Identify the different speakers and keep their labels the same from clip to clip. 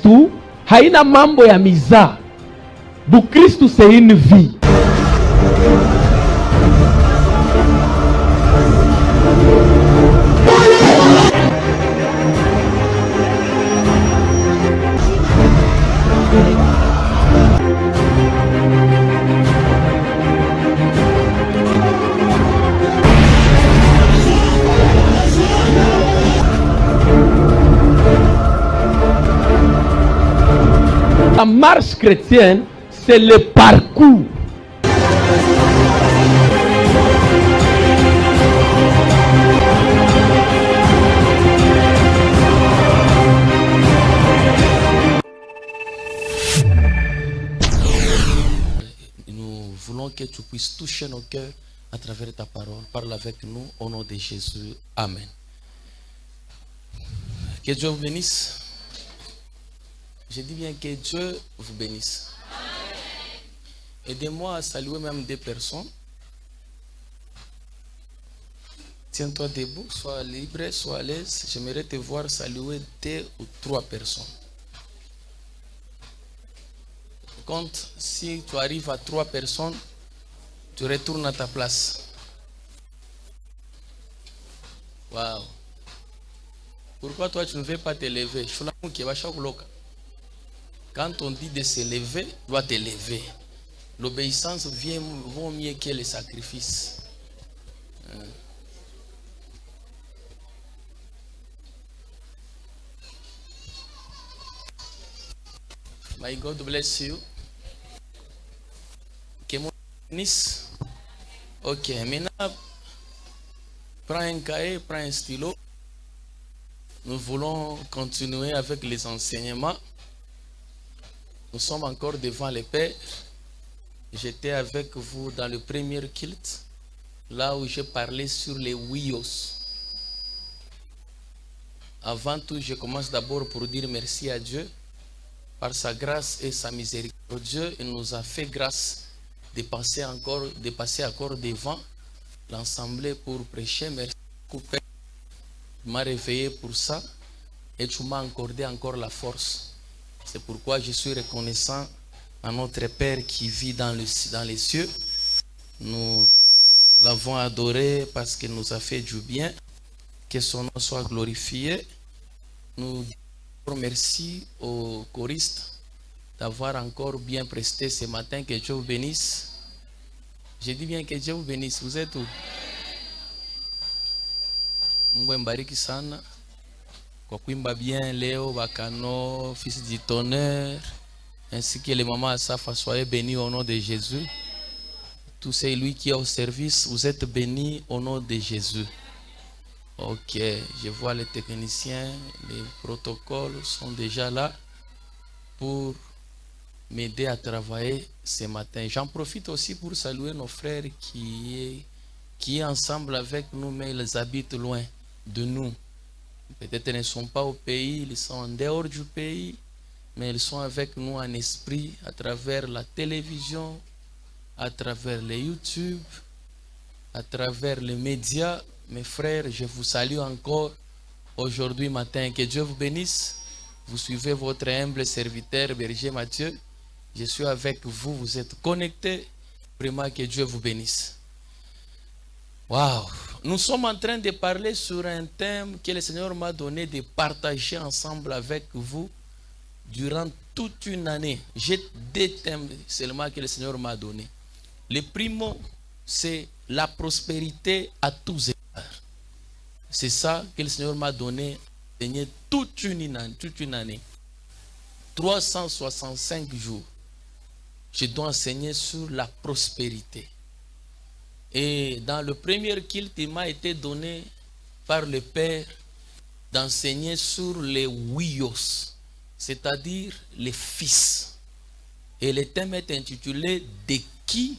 Speaker 1: Bukristu haina mambo ya mizaa. Bukristu c'est une vie. La marche chrétienne, c'est le parcours.
Speaker 2: Nous voulons que tu puisses toucher nos cœurs à travers ta parole. Parle avec nous au nom de Jésus. Amen. Que Dieu vous bénisse. Je dis bien que Dieu vous bénisse. Aidez-moi à saluer même des personnes. Tiens-toi debout, sois libre, sois à l'aise. J'aimerais te voir saluer 2 ou 3 personnes. Compte, si tu arrives à 3 personnes, tu retournes à ta place. Waouh. Pourquoi toi tu ne veux pas te lever? Quand on dit de se lever, tu dois te lever. L'obéissance vaut mieux que le sacrifice. My God bless you. Que mon bénisse. Ok, maintenant, prends un cahier, prends un stylo. Nous voulons continuer avec les enseignements. Nous sommes encore devant les pères. J'étais avec vous dans le premier culte, là où je parlais sur les wios. Avant tout, je commence d'abord pour dire merci à Dieu. Par sa grâce et sa miséricorde, Dieu nous a fait grâce de passer encore devant l'assemblée pour prêcher. Merci beaucoup, Père. Tu m'as réveillé pour ça et tu m'as accordé encore la force. C'est pourquoi je suis reconnaissant à notre Père qui vit dans les cieux. Nous l'avons adoré parce qu'il nous a fait du bien. Que son nom soit glorifié. Nous remercions aux choristes d'avoir encore bien presté ce matin. Que Dieu vous bénisse. Je dis bien que Dieu vous bénisse. Vous êtes où? Mungu mbariki sana. Kwa kuimba bien leo Bakano, fils du tonnerre, ainsi que les mamans Asafa, soyez bénis au nom de Jésus. Tous ceux lui qui est au service, vous êtes bénis au nom de Jésus. Ok, je vois les techniciens, les protocoles sont déjà là pour m'aider à travailler ce matin. J'en profite aussi pour saluer nos frères qui est ensemble avec nous, mais ils habitent loin de nous. Peut-être qu'ils ne sont pas au pays, ils sont en dehors du pays, mais ils sont avec nous en esprit à travers la télévision, à travers les YouTube, à travers les médias. Mes frères, je vous salue encore aujourd'hui matin. Que Dieu vous bénisse. Vous suivez votre humble serviteur, Berger Mathieu. Je suis avec vous, vous êtes connectés. Vraiment, que Dieu vous bénisse. Waouh! Nous sommes en train de parler sur un thème que le Seigneur m'a donné de partager ensemble avec vous durant toute une année. J'ai 2 thèmes seulement que le Seigneur m'a donné. Le premier, c'est la prospérité à tous égards. C'est ça que le Seigneur m'a donné toute une année. 365 jours. Je dois enseigner sur la prospérité. Et dans le premier culte, il m'a été donné par le Père d'enseigner sur les wios, c'est-à-dire les fils. Et le thème est intitulé « De qui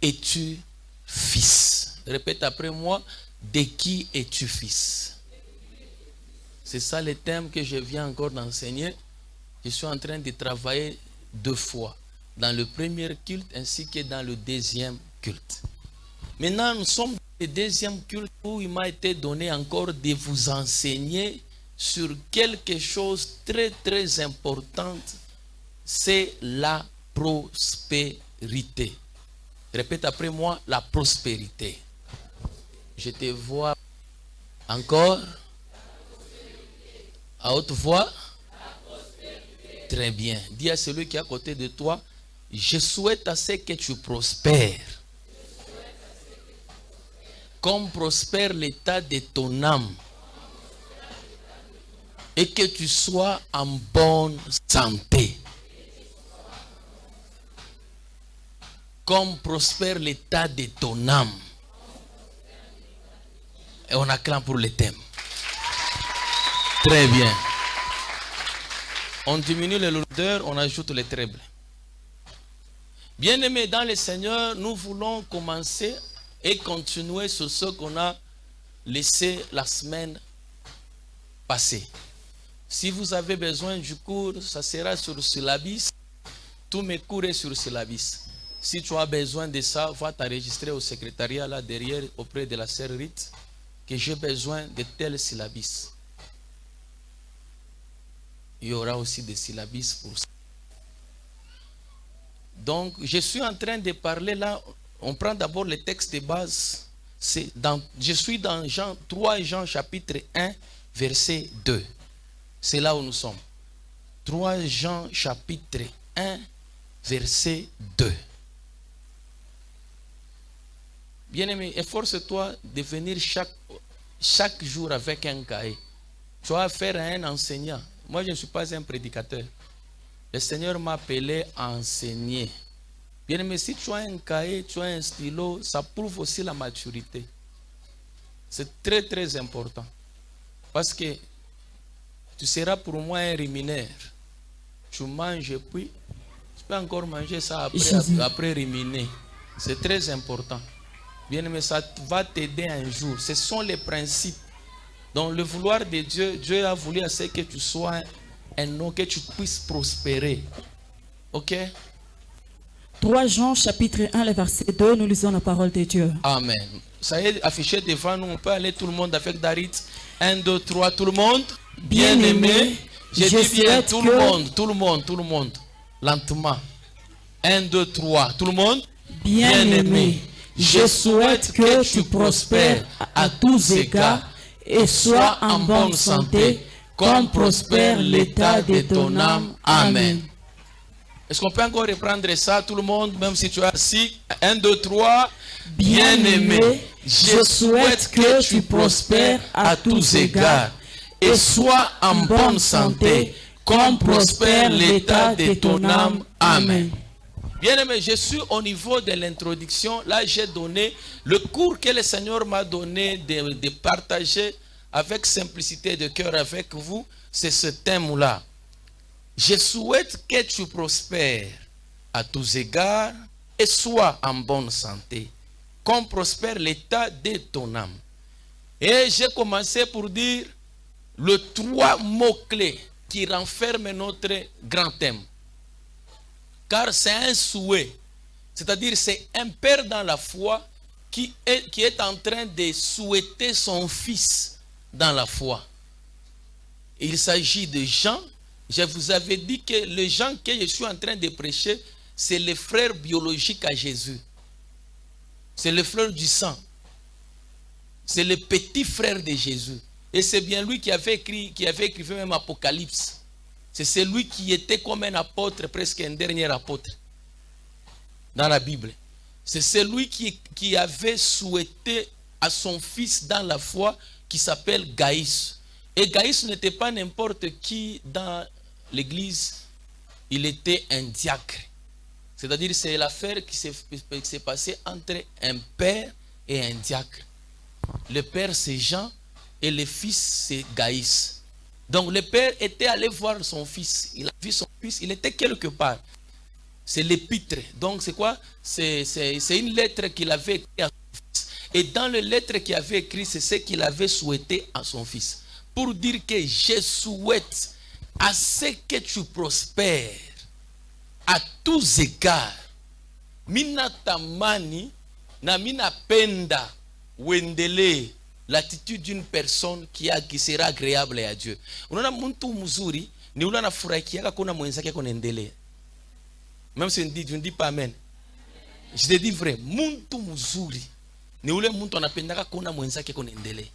Speaker 2: es-tu fils ?» Répète après moi, « De qui es-tu fils ?» C'est ça le thème que je viens encore d'enseigner. Je suis en train de travailler 2 fois, dans le premier culte ainsi que dans le deuxième culte. Maintenant, nous sommes dans le deuxième culte où il m'a été donné encore de vous enseigner sur quelque chose de très important, c'est la prospérité. Répète après moi, la prospérité. Je te vois encore à haute voix. Très bien. Dis à celui qui est à côté de toi, je souhaite à ce que tu prospères. Comme prospère l'état de ton âme. Et que tu sois en bonne santé. Comme prospère l'état de ton âme. Et on acclame pour le thème. Très bien. On diminue les lourdeurs, on ajoute les trebles. Bien-aimés dans le Seigneur, nous voulons commencer et continuer sur ce qu'on a laissé la semaine passée. Si vous avez besoin du cours, ça sera sur syllabus. Tous mes cours sont sur syllabus. Si tu as besoin de ça, va t'enregistrer au secrétariat là derrière auprès de la sœur Rite que j'ai besoin de tel syllabus. Il y aura aussi des syllabus pour ça. Donc, je suis en train de parler là. On prend d'abord le texte de base. Je suis dans 3 Jean chapitre 1, verset 2. C'est là où nous sommes. 3 Jean chapitre 1, verset 2. Bien-aimé, efforce-toi de venir chaque jour avec un cahier. Tu vas faire un enseignant. Moi, je ne suis pas un prédicateur. Le Seigneur m'a appelé à enseigner. Bien-aimé, si tu as un cahier, tu as un stylo, ça prouve aussi la maturité. C'est très, très important. Parce que tu seras pour moi un riminaire. Tu manges puis tu peux encore manger ça après riminer. C'est très important. Bien-aimé, ça va t'aider un jour. Ce sont les principes. Donc le vouloir de Dieu, Dieu a voulu à ce que tu sois un homme, que tu puisses prospérer. Ok?
Speaker 3: 3 Jean chapitre 1, le verset 2, nous lisons la parole de Dieu.
Speaker 2: Amen. Ça est affiché devant nous, on peut aller tout le monde avec Darit. 1, 2, 3, tout le monde. Bien-aimé, je dis bien tout le monde. Lentement. 1, 2, 3, tout le monde.
Speaker 3: Bien-aimé, je souhaite que tu prospères à tous égards et sois en bonne santé, comme prospère l'état de ton âme. Amen.
Speaker 2: Est-ce qu'on peut encore reprendre ça, tout le monde, même si tu es assis? 1, 2, 3.
Speaker 3: Bien-aimé, je souhaite que tu prospères à tous égards et sois en bonne santé, comme prospère l'état de ton âme. Amen.
Speaker 2: Bien-aimé, je suis au niveau de l'introduction. Là, j'ai donné le cours que le Seigneur m'a donné de partager avec simplicité de cœur avec vous. C'est ce thème-là. Je souhaite que tu prospères à tous égards et sois en bonne santé, comme prospère l'état de ton âme. Et j'ai commencé pour dire les 3 mots-clés qui renferment notre grand thème. Car c'est un souhait, c'est-à-dire c'est un père dans la foi qui est en train de souhaiter son fils dans la foi. Il s'agit de Jean. Je vous avais dit que les gens que je suis en train de prêcher, c'est les frères biologiques à Jésus. C'est le frère du sang. C'est le petit frère de Jésus. Et c'est bien lui qui avait écrit même Apocalypse. C'est celui qui était comme un apôtre, presque un dernier apôtre dans la Bible. C'est celui qui avait souhaité à son fils dans la foi qui s'appelle Gaïs. Et Gaïs n'était pas n'importe qui dans l'église, il était un diacre. C'est-à-dire c'est l'affaire qui s'est passée entre un père et un diacre. Le père c'est Jean et le fils c'est Gaïs. Donc le père était allé voir son fils. Il a vu son fils, il était quelque part. C'est l'épître. Donc c'est quoi? C'est une lettre qu'il avait écrite à son fils. Et dans la lettre qu'il avait écrite, c'est ce qu'il avait souhaité à son fils. Pour dire que je souhaite à ce que tu prospères à tous égards. Mina tamani na mina penda wendele l'attitude d'une personne qui sera agréable à Dieu. Unaona mtu mzuri ni ule anafurahikia kuna mwenzake kunaendelea. Même si je ne dis pas amen. Je te dis vrai, mtu mzuri ni ule mtu anapendaka kuna mwenzake kunaendelea.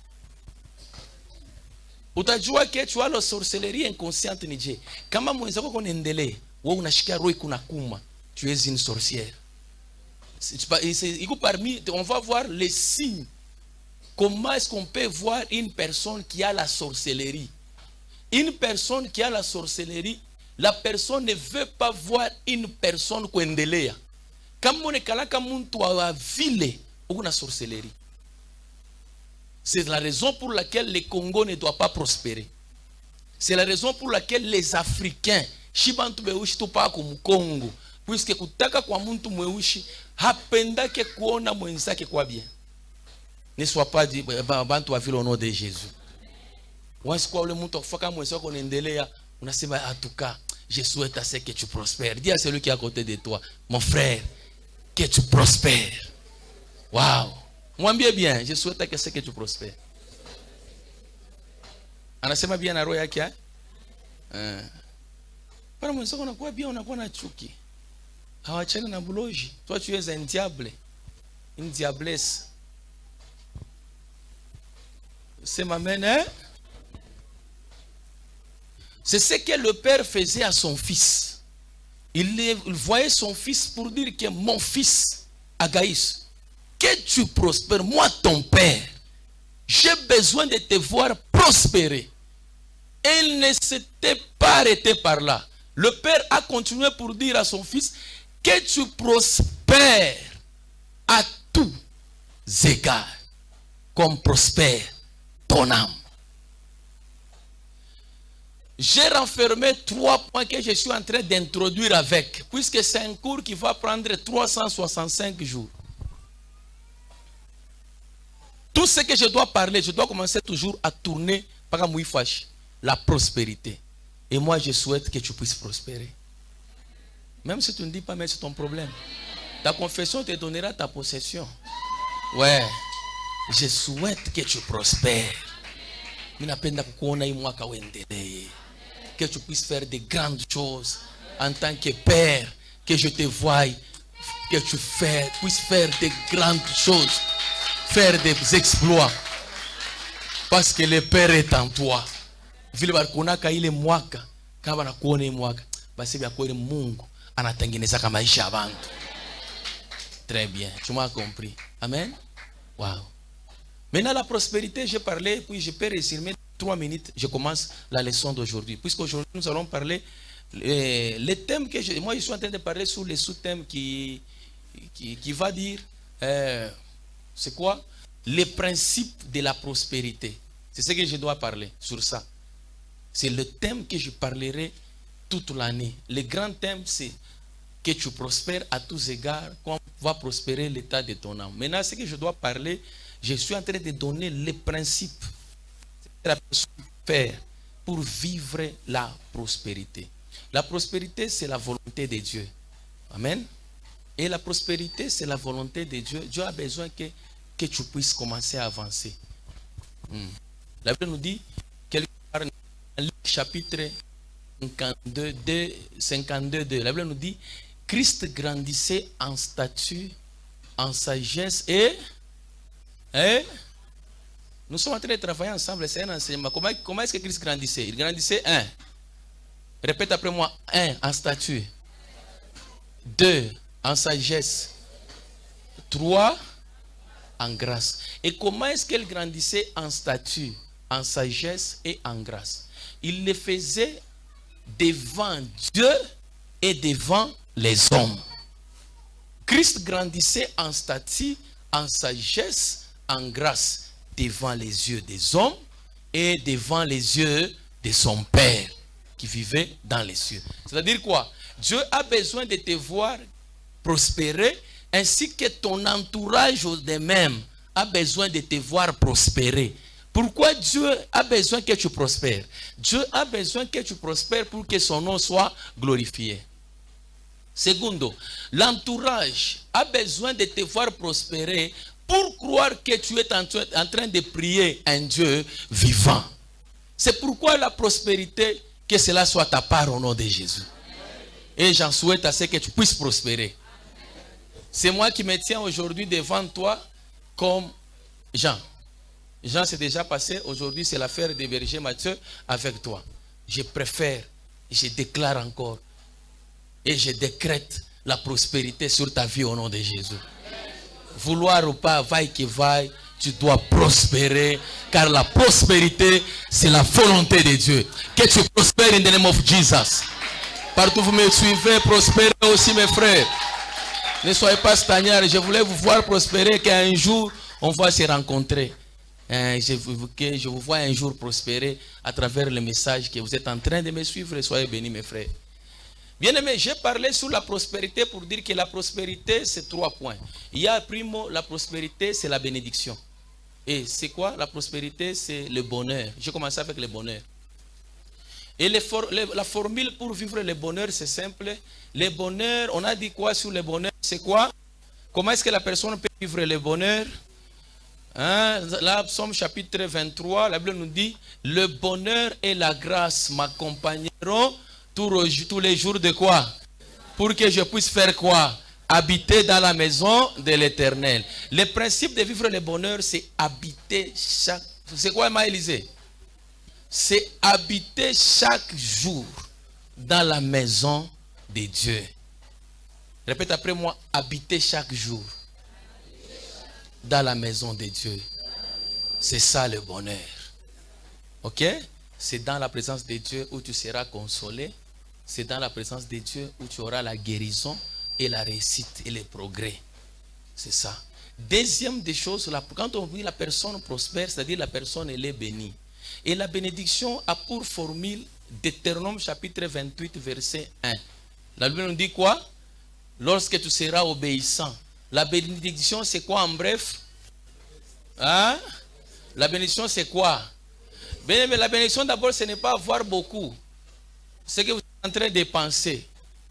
Speaker 2: Utajua que tu as la sorcellerie inconsciente ni je. Kama mwenzako kunaendelea, wewe unashikia roho kuna kuma, tu es une sorcière. On va voir les signes. Comment est-ce qu'on peut voir une personne qui a la sorcellerie? Une personne qui a la sorcellerie, la personne ne veut pas voir une personne kuendelea. Kama unekalaka muntu wa vile, uko na sorcellerie. C'est la raison pour laquelle le Congo ne doit pas prospérer. C'est la raison pour laquelle les Africains, shibantu beushi tupa ku Congo, puisque kutaka kwa muntu mweushi hapendake kuona mwenzake kwa bien. Ne sois pas dit bantu wa vile au nom de Jésus. Once kwa ule muntu akufaka mwenzako unaendelea, unasema en tout cas, je souhaite à ce que tu prospères. Dis à celui qui est à côté de toi, mon frère, que tu prospères. Waouh. Mwambie bien, je souhaite à ce que tu prospères. Anasema bien na roho yake Para mwenzako unakuwa bien, unakuwa na chuki. Hawachana na buloji. Toi tu es un diable. Une diablesse. C'est ma mène, hein? C'est ce que le père faisait à son fils. Il voyait son fils pour dire que mon fils, Agaïs, que tu prospères, moi ton père, j'ai besoin de te voir prospérer. Et il ne s'était pas arrêté par là. Le père a continué pour dire à son fils que tu prospères à tous égards, comme prospère ton âme. J'ai renfermé 3 points que je suis en train d'introduire avec, puisque c'est un cours qui va prendre 365 jours. Tout ce que je dois parler, je dois commencer toujours à tourner par la prospérité. Et moi, je souhaite que tu puisses prospérer. Même si tu ne dis pas, mais c'est ton problème. Ta confession te donnera ta possession. Ouais. Je souhaite que tu prospères. Que tu puisses faire de grandes choses en tant que père, que je te voie, que tu puisses faire de grandes choses, faire des exploits, parce que le Père est en toi. Vile barkunaka ile mwaka kama nakuone mwaka basi bya kweli Mungu anatengeneza kama maisha ya bantu. Très bien, tu m'as compris. Amen. Wow. Maintenant la prospérité, j'ai parlé, puis je peux résumer 3 minutes, je commence la leçon d'aujourd'hui. Puisqu'aujourd'hui nous allons parler les thèmes que moi je suis en train de parler sur les sous-thèmes qui va dire c'est quoi? Les principes de la prospérité. C'est ce que je dois parler sur ça. C'est le thème que je parlerai toute l'année. Le grand thème, c'est que tu prospères à tous égards, comme va prospérer l'état de ton âme. Maintenant, ce que je dois parler, je suis en train de donner les principes que la personne peut faire pour vivre la prospérité. La prospérité, c'est la volonté de Dieu. Amen. Et la prospérité, c'est la volonté de Dieu. Dieu a besoin que tu puisses commencer à avancer. La Bible nous dit, quelque part, chapitre 52, la Bible nous dit, Christ grandissait en stature, en sagesse et nous sommes en train de travailler ensemble, c'est un enseignement. Comment est-ce que Christ grandissait? Il grandissait 1. Répète après moi. 1 en stature, 2 en sagesse, 3 en grâce. Et comment est-ce qu'elle grandissait en stature, en sagesse et en grâce? Il le faisait devant Dieu et devant les hommes. Christ grandissait en stature, en sagesse, en grâce, devant les yeux des hommes et devant les yeux de son Père qui vivait dans les cieux. C'est-à-dire quoi? Dieu a besoin de te voir prospérer, ainsi que ton entourage de même a besoin de te voir prospérer. Pourquoi Dieu a besoin que tu prospères? Dieu a besoin que tu prospères pour que son nom soit glorifié. Secondo, l'entourage a besoin de te voir prospérer pour croire que tu es en train de prier un Dieu vivant. C'est pourquoi la prospérité, que cela soit ta part au nom de Jésus. Et j'en souhaite à ce que tu puisses prospérer. C'est moi qui me tiens aujourd'hui devant toi comme Jean. Jean s'est déjà passé, aujourd'hui c'est l'affaire des bergers Matthieu avec toi. Je préfère, je déclare encore et je décrète la prospérité sur ta vie au nom de Jésus. Vouloir ou pas, vaille que vaille, tu dois prospérer, car la prospérité, c'est la volonté de Dieu. Que tu prospères in the name of Jesus. Partout où vous me suivez, prospérez aussi mes frères. Ne soyez pas stagnards, je voulais vous voir prospérer, qu'un jour, on va se rencontrer. Je vous vois un jour prospérer à travers le message que vous êtes en train de me suivre. Soyez bénis mes frères. Bien aimé, j'ai parlé sur la prospérité pour dire que la prospérité, c'est 3 points. Il y a primo, la prospérité, c'est la bénédiction. Et c'est quoi? La prospérité, c'est le bonheur. J'ai commencé avec le bonheur. Et la formule pour vivre le bonheur, c'est simple. Le bonheur, on a dit quoi sur le bonheur? C'est quoi? Comment est-ce que la personne peut vivre le bonheur? Là, Psaume chapitre 23, la Bible nous dit, le bonheur et la grâce m'accompagneront tous les jours de quoi? Pour que je puisse faire quoi? Habiter dans la maison de l'Éternel. Le principe de vivre le bonheur, c'est habiter chaque... C'est quoi, Maëlysée? C'est habiter chaque jour dans la maison de Dieu. Répète après moi, habiter chaque jour dans la maison de Dieu. C'est ça le bonheur. Ok? C'est dans la présence de Dieu où tu seras consolé. C'est dans la présence de Dieu où tu auras la guérison et la réussite et le progrès. C'est ça. Deuxième des choses, quand on dit la personne prospère, c'est-à-dire la personne elle est bénie. Et la bénédiction a pour formule Deutéronome chapitre 28 verset 1. La Bible nous dit quoi? Lorsque tu seras obéissant. La bénédiction c'est quoi en bref? Hein? La bénédiction c'est quoi? Mais la bénédiction d'abord ce n'est pas avoir beaucoup. Ce que vous êtes en train de penser.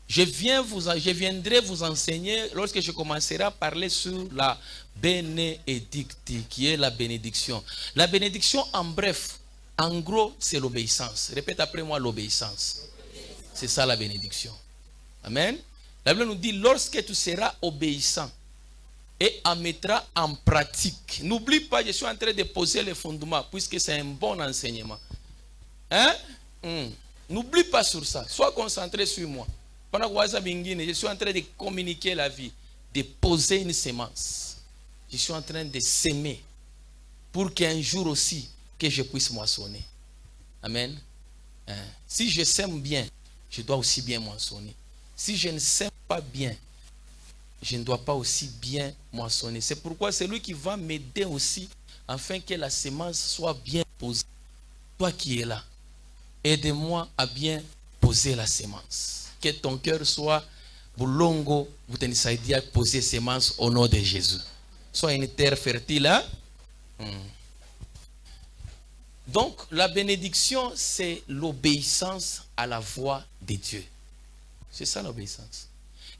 Speaker 2: Je viendrai vous enseigner lorsque je commencerai à parler sur la bénédictie, qui est la bénédiction. La bénédiction en bref, en gros, c'est l'obéissance. Répète après moi l'obéissance. C'est ça la bénédiction. Amen. La Bible nous dit, lorsque tu seras obéissant et en mettra en pratique. N'oublie pas, je suis en train de poser les fondements, puisque c'est un bon enseignement. Hein? N'oublie pas sur ça. Sois concentré sur moi. Pendant que je suis en train de communiquer la vie, de poser une semence. Je suis en train de s'aimer pour qu'un jour aussi, que je puisse moissonner. Amen. Si je sème bien, je dois aussi bien moissonner. Si je ne sème pas bien, je ne dois pas aussi bien moissonner. C'est pourquoi c'est lui qui va m'aider aussi, afin que la semence soit bien posée. Toi qui es là, aide-moi à bien poser la semence. Que ton cœur soit boulongo, vous tenez à poser semence au nom de Jésus. Sois une terre fertile. Hein? Donc, la bénédiction, c'est l'obéissance à la voix de Dieu. C'est ça l'obéissance.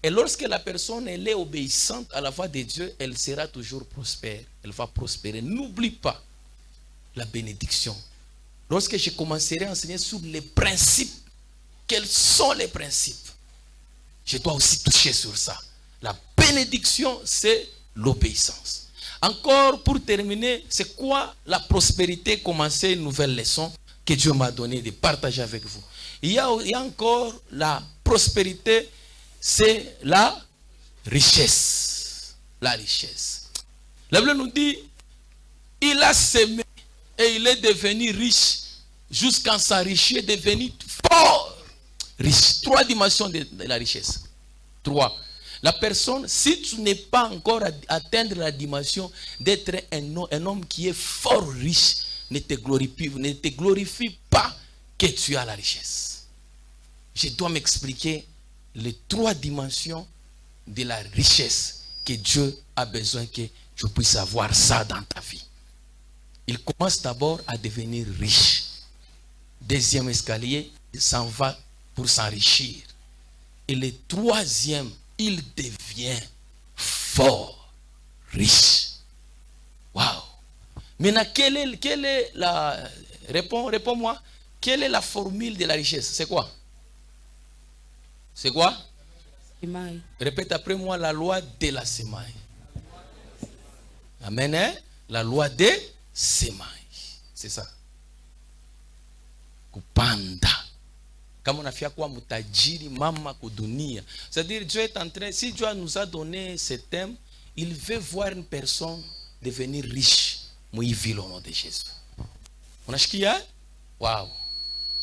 Speaker 2: Et lorsque la personne elle est obéissante à la voix de Dieu, elle sera toujours prospère. Elle va prospérer. N'oublie pas la bénédiction. Lorsque je commencerai à enseigner sur les principes, quels sont les principes? Je dois aussi toucher sur ça. La bénédiction, c'est l'obéissance. Encore pour terminer, c'est quoi la prospérité? Commencer une nouvelle leçon que Dieu m'a donnée de partager avec vous. Il y a encore la prospérité, c'est la richesse. La richesse. La Bible nous dit, il a semé et il est devenu riche jusqu'à s'enrichir, devenu fort. Riche. 3 dimensions de la richesse. 3. La personne, si tu n'es pas encore atteindre la dimension d'être un homme qui est fort riche, ne te glorifie pas que tu as la richesse. Je dois m'expliquer les 3 dimensions de la richesse que Dieu a besoin que tu puisses avoir ça dans ta vie. Il commence d'abord à devenir riche. Deuxième escalier, il s'en va pour s'enrichir. Et le 3e, il devient fort, riche. Maintenant, quelle est la... Réponds-moi. Quelle est la formule de la richesse? C'est quoi? C'est quoi?
Speaker 3: Semaille.
Speaker 2: Répète après moi, la loi de la semaille. Amen. Hein? La loi de semaille. C'est ça. Kupanda. Comme on a fait quoi mutajiri mama kudunia. C'est-à-dire Dieu est en train, si Dieu nous a donné ce thème, il veut voir une personne devenir riche. Muivile au nom de Jésus. Unashikia? Wow.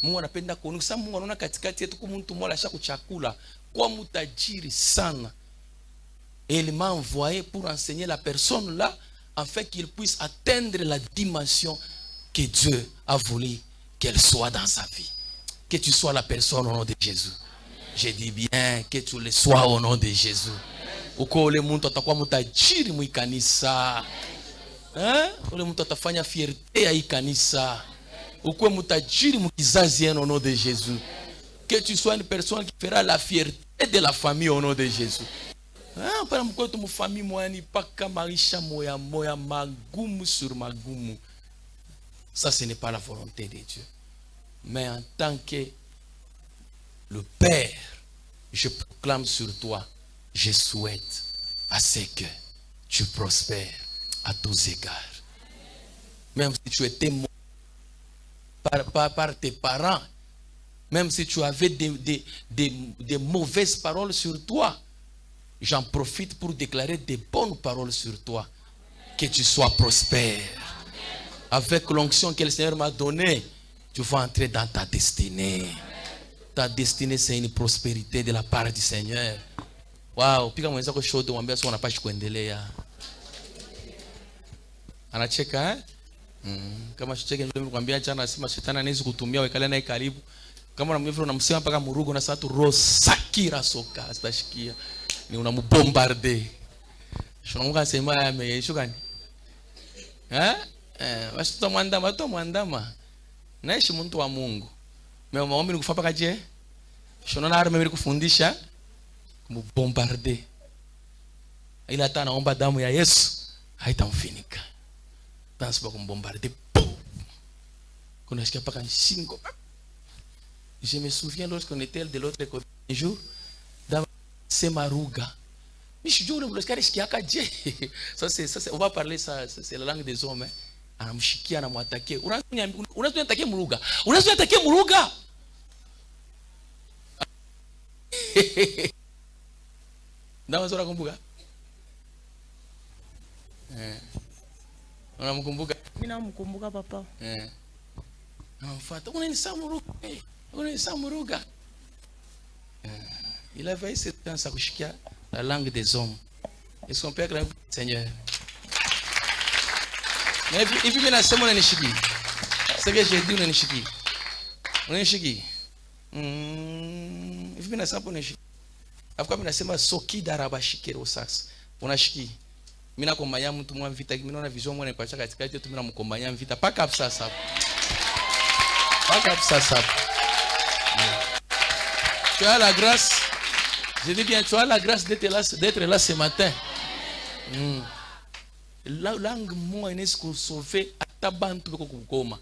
Speaker 2: Mungu anapenda kuona sasa. Mungu anaona katikati yetu kama mtu mmoja ashaku chakula kwa mutajiri sana. Et il m'a envoyé pour enseigner la personne là afin qu'il puisse atteindre la dimension que Dieu a voulu qu'elle soit dans sa vie. Que tu sois la personne au nom de Jésus. Je dis bien que tu le sois au nom de Jésus. Uko ule muntu atakuwa mutajiri muikanisa. Ule muntu atafanya fierté ya ikanisa. Uko mutajiri mukizazi au nom de Jésus. Que tu sois une personne qui fera la fierté de la famille au nom de Jésus. Para mkoto mu famille mwani paka maisha moya moya magumu sur magumu. Ça ce n'est pas la volonté de Dieu. Mais en tant que le Père, je proclame sur toi, je souhaite à ce que tu prospères à tous égards. Même si tu étais par tes parents, même si tu avais des mauvaises paroles sur toi, j'en profite pour déclarer des bonnes paroles sur toi. Que tu sois prospère. Avec l'onction que le Seigneur m'a donnée, tu vas entrer dans ta destinée. Ta destinée, c'est une prospérité de la part du Seigneur. Wow, pika mwenzako shoto mwambia sio unapashi kuendelea. Anacheka kama shicheke ndio nikwambia jana nasema shetani anaweza kutumia wekala naye karibu. Kama unamwevra unamsema mpaka murugo na satu rosakira soka astashikia. Ni unambombarder. Shonga sema ameshukani. Basi tutamwandama. Naishi mtu wa Mungu. Mimi maombi nikufa kaje? Shonana arme mimi kufundisha kumbombarder. Ila hata naomba damu ya Yesu haitamfinika. Tansiba kumbombarder. Kuna sikia paka shingo. Je me souviens lorsqu'on était de l'autre côté un jour dans Semaruga. Ça c'est on va parler ça c'est la langue des hommes. Anamshikia anamwatakia. Unaweza atakia Muruga. Unaweza atakia Muruga. Ndio unaweza kumbuka? Unamkumbuka?
Speaker 3: Mimi namkumbuka papa.
Speaker 2: Namfuata. Unanisa Muruga. Unanisa Muruga. Il avait cette chance à kushikia la langue des hommes. Est-ce qu'on peut acclamer le Seigneur? Mais il faut bien assumer on est chiki. C'est que j'ai dit on est chiki. On est chiki. Il faut bien assumer on est chiki. Après mimi nasema soki daraba shikero sasa. Unashiki. Mimi nakombanya mtu mwa vita, mimi naona vision mwana kwa chaka katikati yetu, mimi namkombanya vita paka hapo sasa. Paka hapo sasa. Tu as la grâce. Je dis bien, tu as la grâce d'être là ce matin. La langue moi est sauver à tabantu kukoma.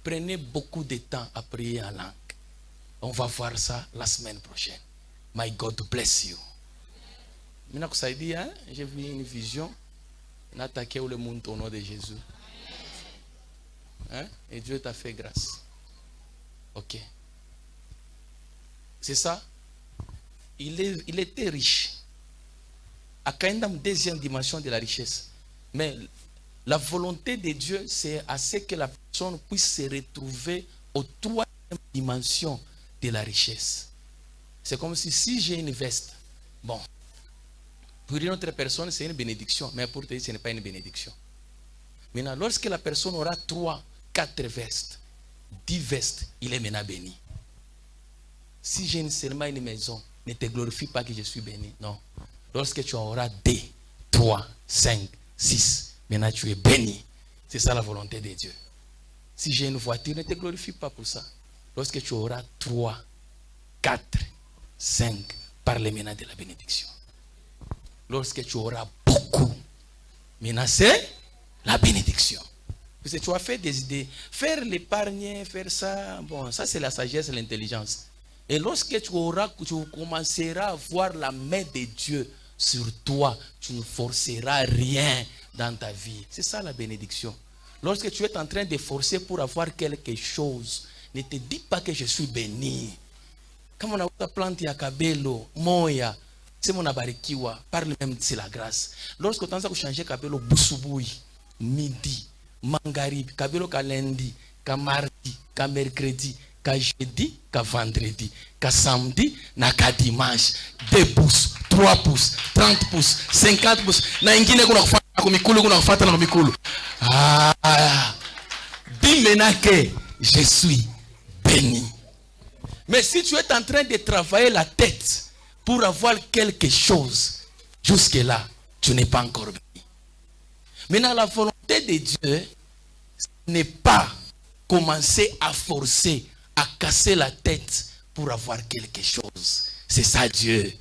Speaker 2: Prenez beaucoup de temps à prier en langue. On va voir ça la semaine prochaine. My God bless you. Mina kusaidia, j'ai vu une vision. N'attaquer le monde au nom de Jésus. Et Dieu t'a fait grâce. Ok. C'est ça. Il était riche. À une deuxième dimension de la richesse. Mais la volonté de Dieu, c'est à ce que la personne puisse se retrouver aux troisième dimension de la richesse. C'est comme si j'ai une veste. Bon. Pour une autre personne, c'est une bénédiction. Mais pour toi, ce n'est pas une bénédiction. Maintenant, lorsque la personne aura 3, 4 vestes, 10 vestes, il est maintenant béni. Si j'ai seulement une maison, ne te glorifie pas que je suis béni. Non. Lorsque tu auras 2, 3, 5, 6, maintenant tu es béni. C'est ça la volonté de Dieu. Si j'ai une voiture, ne te glorifie pas pour ça. Lorsque tu auras 3, 4, 5, parle maintenant de la bénédiction. Lorsque tu auras beaucoup, maintenant c'est La bénédiction. Parce que tu as fait des idées. Faire l'épargne, faire ça, bon, ça c'est la sagesse et l'intelligence. Et lorsque tu commenceras à voir la main de Dieu sur toi, tu ne forceras rien dans ta vie. C'est ça la bénédiction. Lorsque tu es en train de forcer pour avoir quelque chose, ne te dis pas que je suis béni. Comme on a une plante ya kabelo, moya, c'est mon abarikiwa, parle même de la grâce. Lorsque tu as changé kabelo, boussoubouy, midi, mangarib, kabelo ka lundi, ka mardi, ka mercredi, ka jeudi, ka vendredi, ka samedi, na ka dimanche, 2 pouces, 3 pouces, 30 pouces, 50 pouces, na ingine kuna kufata na kumikulu, kuna kufata na kumikulu. Dis maintenant que je suis béni. Mais si tu es en train de travailler la tête pour avoir quelque chose, jusque-là, tu n'es pas encore béni. Maintenant, la volonté de Dieu n'est pas commencer à forcer, à casser la tête pour avoir quelque chose. C'est ça Dieu.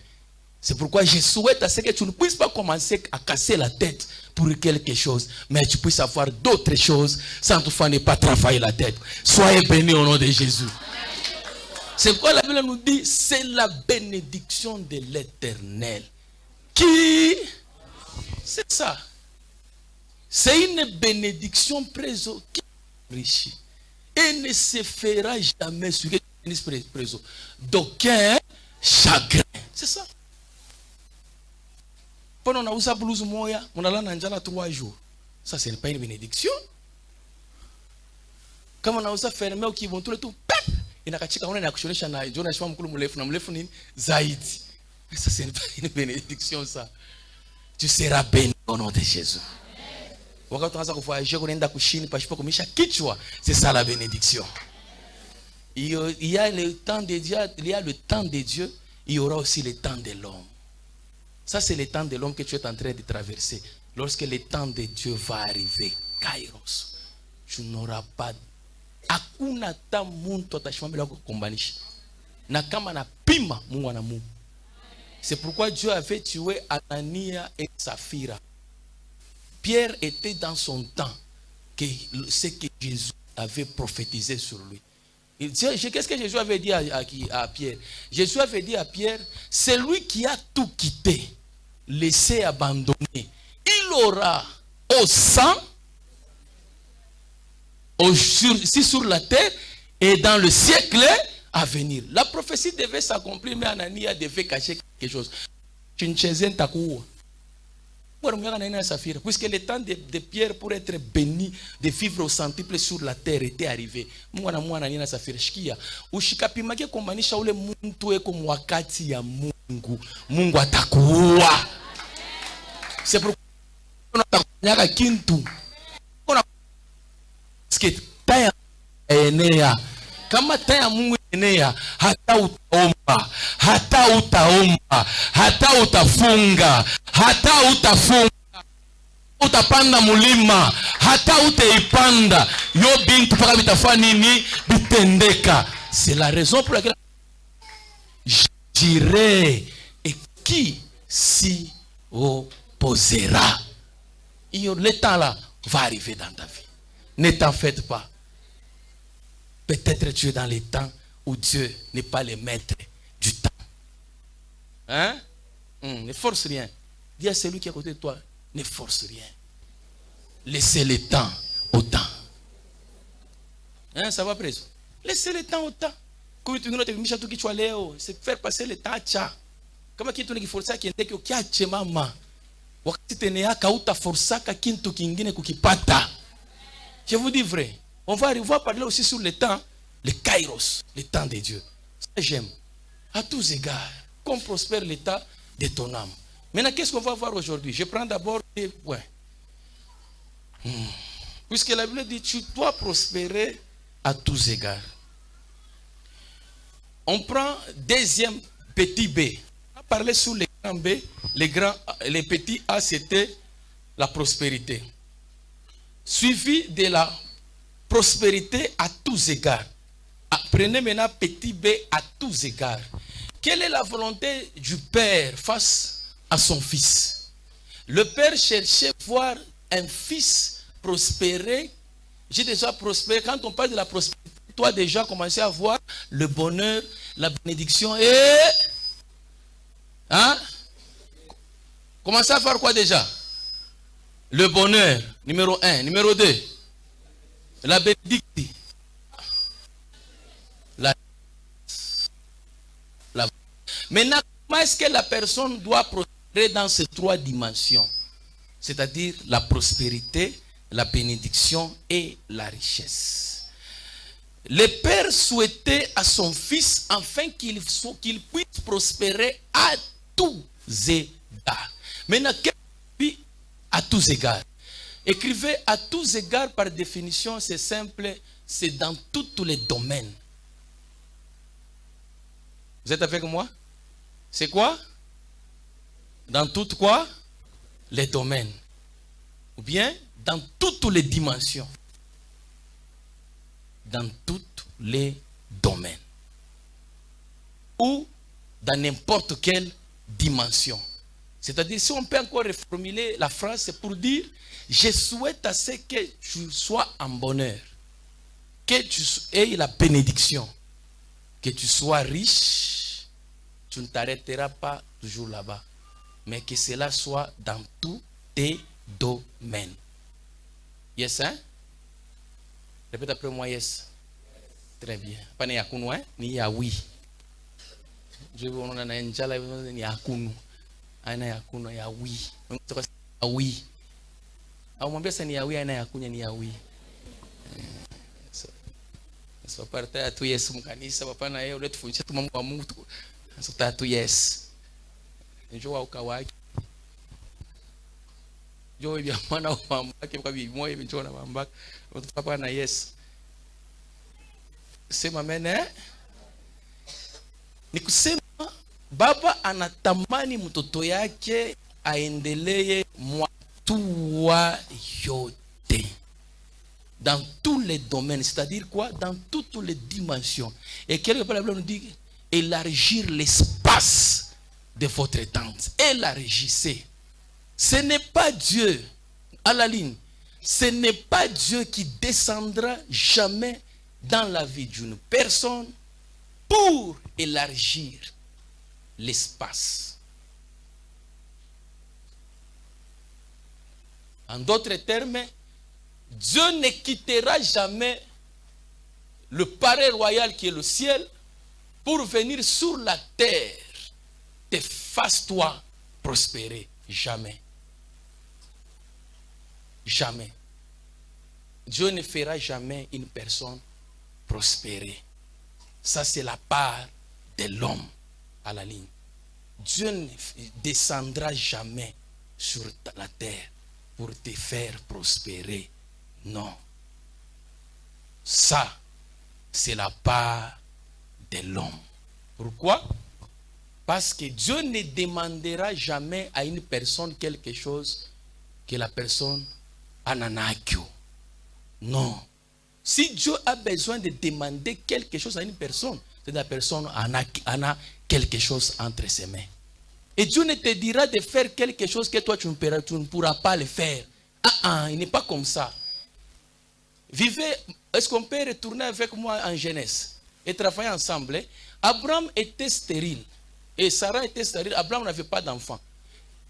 Speaker 2: C'est pourquoi je souhaite à ce que tu ne puisses pas commencer à casser la tête pour quelque chose, mais tu puisses avoir d'autres choses sans toutefois ne pas travailler la tête. Soyez bénis au nom de Jésus. C'est pourquoi la Bible nous dit, c'est la bénédiction de l'Éternel. Qui? C'est ça. C'est une bénédiction préso qui enrichit et ne se fera jamais sur d'aucun chagrin. C'est ça. Pendant qu'on a usé blouse moya, on a là dans 3 jours. Ça, ce n'est pas une bénédiction. Comme on a usé fermer ou qui vont tout le tout, il n'a qu'à checker on a actionné chana, John a choisi mon moulef zaïdi. Ça, ce n'est pas une bénédiction, ça. Tu seras béni au nom de Jésus. C'est ça la bénédiction. Il y a le temps de Dieu, il y a le temps de Dieu, il y aura aussi le temps de l'homme. Ça, c'est le temps de l'homme que tu es en train de traverser. Lorsque le temps de Dieu va arriver, Kairos, tu n'auras pas. Hakuna ta muntu atashimamela kukombanisha. Na kama na pima Mungu na Mungu. C'est pourquoi Dieu avait tué Anania et Saphira. Pierre était dans son temps que ce que Jésus avait prophétisé sur lui. Qu'est-ce que Jésus avait dit à Pierre? Jésus avait dit à Pierre, c'est lui qui a tout quitté, laissé abandonner. Il aura au sang, sur la terre et dans le siècle à venir. La prophétie devait s'accomplir, mais Anania devait cacher quelque chose. Puisque le temps de Pierre pour être béni, de vivre au centuple sur la terre était arrivé. C'est pourquoi kama taya Mungu enea, hata utaomba, hata utaomba, hata utafunga, hata utafunga, utapanda mulima, hata utaipanda, yo bintu paka bitafanya nini bitendeka. C'est la raison pour laquelle je dirais, et qui s'y opposera? Le temps là va arriver dans ta vie. Ne t'en faites pas. Peut-être tu es dans les temps où Dieu n'est pas le maître du temps. Hein? Ne force rien. Dis à celui qui est à côté de toi, ne force rien. Laissez le temps au temps. Hein, ça va preso? Laissez le temps au temps. Comme tu nous dis, c'est faire passer le temps. Kama kitu nikiforsa kiendeke ukiache mama. Wakati tenea kauta forsaka kintu kingine kukipata. Je vous dis vrai. On va parler aussi sur le temps, le kairos, le temps de Dieu. Ça j'aime. À tous égards, qu'on prospère l'état de ton âme. Maintenant, qu'est-ce qu'on va voir aujourd'hui? Je prends d'abord des points. Puisque la Bible dit, tu dois prospérer à tous égards. On prend deuxième petit B. On a parlé sur les grands B. Les petits A, c'était la prospérité. Suivi de la prospérité à tous égards. Prenez maintenant petit B à tous égards. Quelle est la volonté du Père face à son Fils? Le Père cherchait voir un fils prospéré. J'ai déjà prospéré. Quand on parle de la prospérité, toi déjà commencé à voir le bonheur, la bénédiction et... Hein? Commencez à faire quoi déjà? Le bonheur, numéro 1. Numéro 2, la bénédiction. Maintenant, comment est-ce que la personne doit prospérer dans ces 3 dimensions? C'est-à-dire la prospérité, la bénédiction et la richesse. Le père souhaitait à son fils afin qu'il puisse prospérer à tous égards. Maintenant, qu'est-ce que à tous égards? Écrivez à tous égards par définition, c'est simple, c'est dans tous les domaines. Vous êtes avec moi? C'est quoi? Dans toutes quoi? Les domaines. Ou bien dans toutes les dimensions. Dans toutes les domaines. Ou dans n'importe quelle dimension. C'est-à-dire, si on peut encore reformuler la phrase, c'est pour dire, je souhaite à ce que tu sois en bonheur, que tu aies la bénédiction, que tu sois riche, tu ne t'arrêteras pas toujours là-bas, mais que cela soit dans tous tes domaines. Yes, hein? Répète après moi, yes. Très bien. Pas ni yakunu, hein? Ni ya oui. Je veux on a na njala ni yakunu. Aina yakunu ya oui. Mtoka ya oui. Au mwambie sasa ni ya oui, aina yakunya ni ya oui. So parta tu yes mkanisa papa na yeye uletufundisha tu mambo ya Mungu tu. So tatu yes. Njoo ukawaki. Njoo hivi mwana wa mama yake kwa bibi moyo hivi njoo na mama papa na yes. Sema amen, eh? Ni kusema baba anatamani mtoto yake aendelee mwatua yote. Dans tous les domaines, c'est-à-dire quoi? Dans toutes les dimensions. Et quelque part la Bible nous dit élargir l'espace de votre tente. Élargissez. Ce n'est pas Dieu, à la ligne, ce n'est pas Dieu qui descendra jamais dans la vie d'une personne pour élargir l'espace. En d'autres termes, Dieu ne quittera jamais le palais royal qui est le ciel pour venir sur la terre te fasse-toi prospérer. Jamais. Jamais. Dieu ne fera jamais une personne prospérer. Ça, c'est la part de l'homme à la ligne. Dieu ne descendra jamais sur la terre pour te faire prospérer. Non. Ça, c'est la part de l'homme. Pourquoi? Parce que Dieu ne demandera jamais à une personne quelque chose que la personne en a que. Non. Si Dieu a besoin de demander quelque chose à une personne, c'est que la personne en a quelque chose entre ses mains. Et Dieu ne te dira de faire quelque chose que toi tu ne pourras pas le faire. Il n'est pas comme ça. Vivez, est-ce qu'on peut retourner avec moi en Genèse et travailler ensemble? Abraham était stérile et Sarah était stérile. Abraham n'avait pas d'enfant.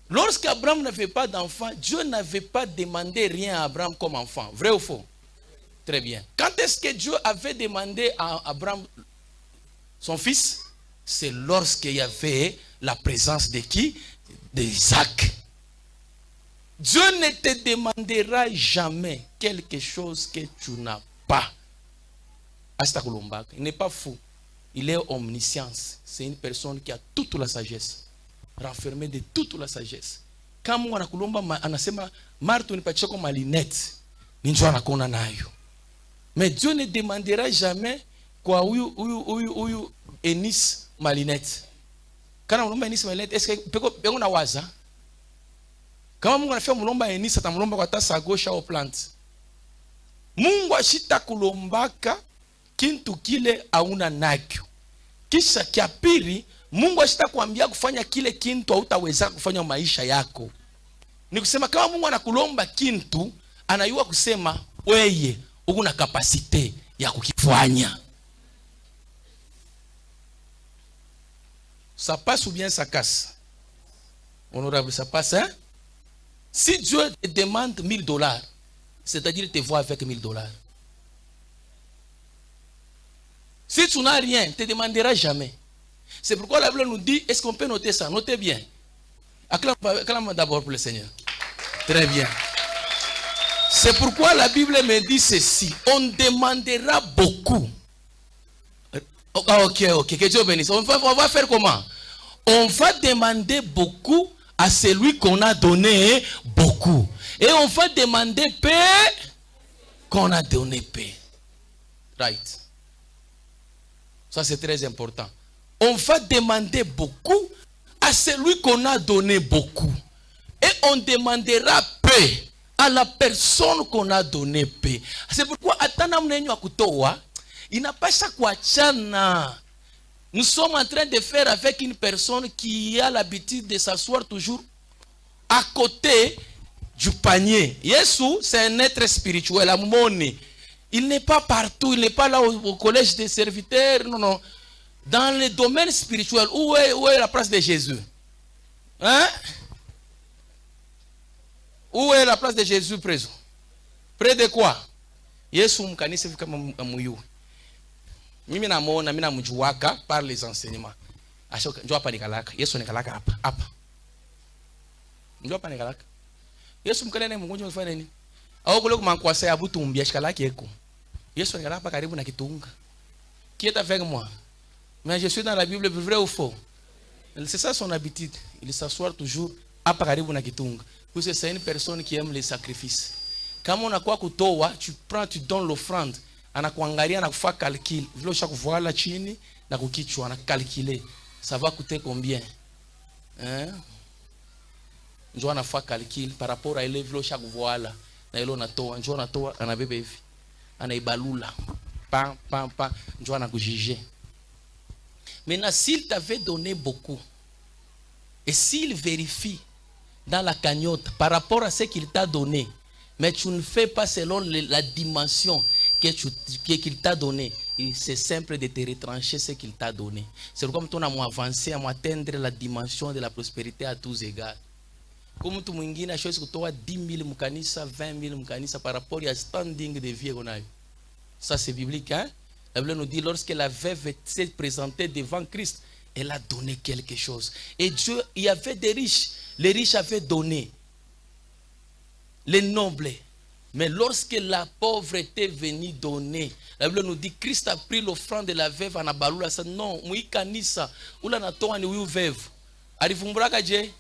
Speaker 2: Lorsqu'Abraham n'avait pas d'enfant, Dieu n'avait pas demandé rien à Abraham comme enfant. Vrai ou faux? Très bien. Quand est-ce que Dieu avait demandé à Abraham son fils? C'est lorsqu'il y avait la présence de qui? D'Isaac. Dieu ne te demandera jamais quelque chose que tu n'as pas. Il n'est pas fou. Il est omniscience. C'est une personne qui a toute la sagesse. Renfermée de toute la sagesse. Quand Mungu anakulomba anasema Martu nipatie kwa malinette. Ninjo anakona nayo. Mais Dieu ne demandera jamais kwa huyu Enis malinette. Kana mulomba Enis malinette, est-ce que peko na waza? Kama Mungu anafia mulomba Enis atamulomba kwa tasa gauche au plante. Mungu ashita kulombaka kintu kile hauna nakyo. Kisha kia pili Mungu ashita kuambia kufanya kile kintu hautaweza kufanya maisha yako. Ni kusema kama Mungu anakulomba kintu anayua kusema weye una kapasite ya kukifanya. Ça passe ou bien ça casse? Honorable, ça passe, hein? Si Dieu te demande $1000, c'est-à-dire te voit avec $1000. Si tu n'as rien, il ne te demandera jamais. C'est pourquoi la Bible nous dit, est-ce qu'on peut noter ça? Notez bien. Acclame d'abord pour le Seigneur. Très bien. C'est pourquoi la Bible me dit ceci. On demandera beaucoup. Ok. Que Dieu bénisse. On va faire comment? On va demander beaucoup à celui qu'on a donné beaucoup. Et on va demander paix qu'on a donné paix. Right. Ça c'est très important. On va demander beaucoup à celui qu'on a donné beaucoup. Et on demandera paix à la personne qu'on a donné paix. C'est pourquoi il n'a pas chaque kuachana. Nous sommes en train de faire avec une personne qui a l'habitude de s'asseoir toujours à côté du panier. Jésus, c'est un être spirituel, à Moni. Il n'est pas partout, il n'est pas là au collège des serviteurs, non. Dans le domaine spirituel, où est la place de Jésus? Hein? Où est la place de Jésus présent? Près de quoi? Yesu mkanisa fika muyu. Mimi namuona, mimi namjuaka par les enseignements. Ashoka njoo hapa nikalaka. Yesu nikalaka hapa. Njoo hapa nikalaka. Yesu mkanene mgonjwa mfanya nini? Au kule kumankwasa ya butu mbia shikalaki eko. Yesu nikalaka hapa karibu na kitunga. Qui est avec moi? Mais je suis dans la Bible, vrai ou faux? C'est ça son habitude. Il s'assoit toujours à karibu na kitunga. Parce que c'est une personne qui aime les sacrifices. Quand on a quoi kutoa, tu prends, tu donnes l'offrande. Anakuangalia na kufanya calcul. Vile ushakuvoala chini na kukichwa na calculer. Ça va coûter combien? Hein? Njoo anafanya calcul par rapport à ile vile ushakuvoala. Na ile unatoa, njoo anatoa anabeba hivi. Anaibalula. Pam. Njoo anakujuger. Maintenant, s'il t'avait donné beaucoup, et s'il vérifie dans la cagnotte par rapport à ce qu'il t'a donné, mais tu ne fais pas selon la dimension qu'il t'a donné, c'est simple de te retrancher ce qu'il t'a donné. C'est comme tu as avancé à atteindre la dimension de la prospérité à tous égards. Comme tu m'ingines, chose que tu as 10 000 mkanisa, 20 000 mkanisa par rapport à standing de vie qu'on a eu. Ça c'est biblique, hein? La Bible nous dit, lorsque la veuve s'est présentée devant Christ, elle a donné quelque chose. Et Dieu, il y avait des riches. Les riches avaient donné. Les nobles. Mais lorsque la pauvre était venue donner, la Bible nous dit, Christ a pris l'offrande de la veuve en abalula. Non, mouy kanisa. Oula na toa ni ou veuve. Arifumbulaka je.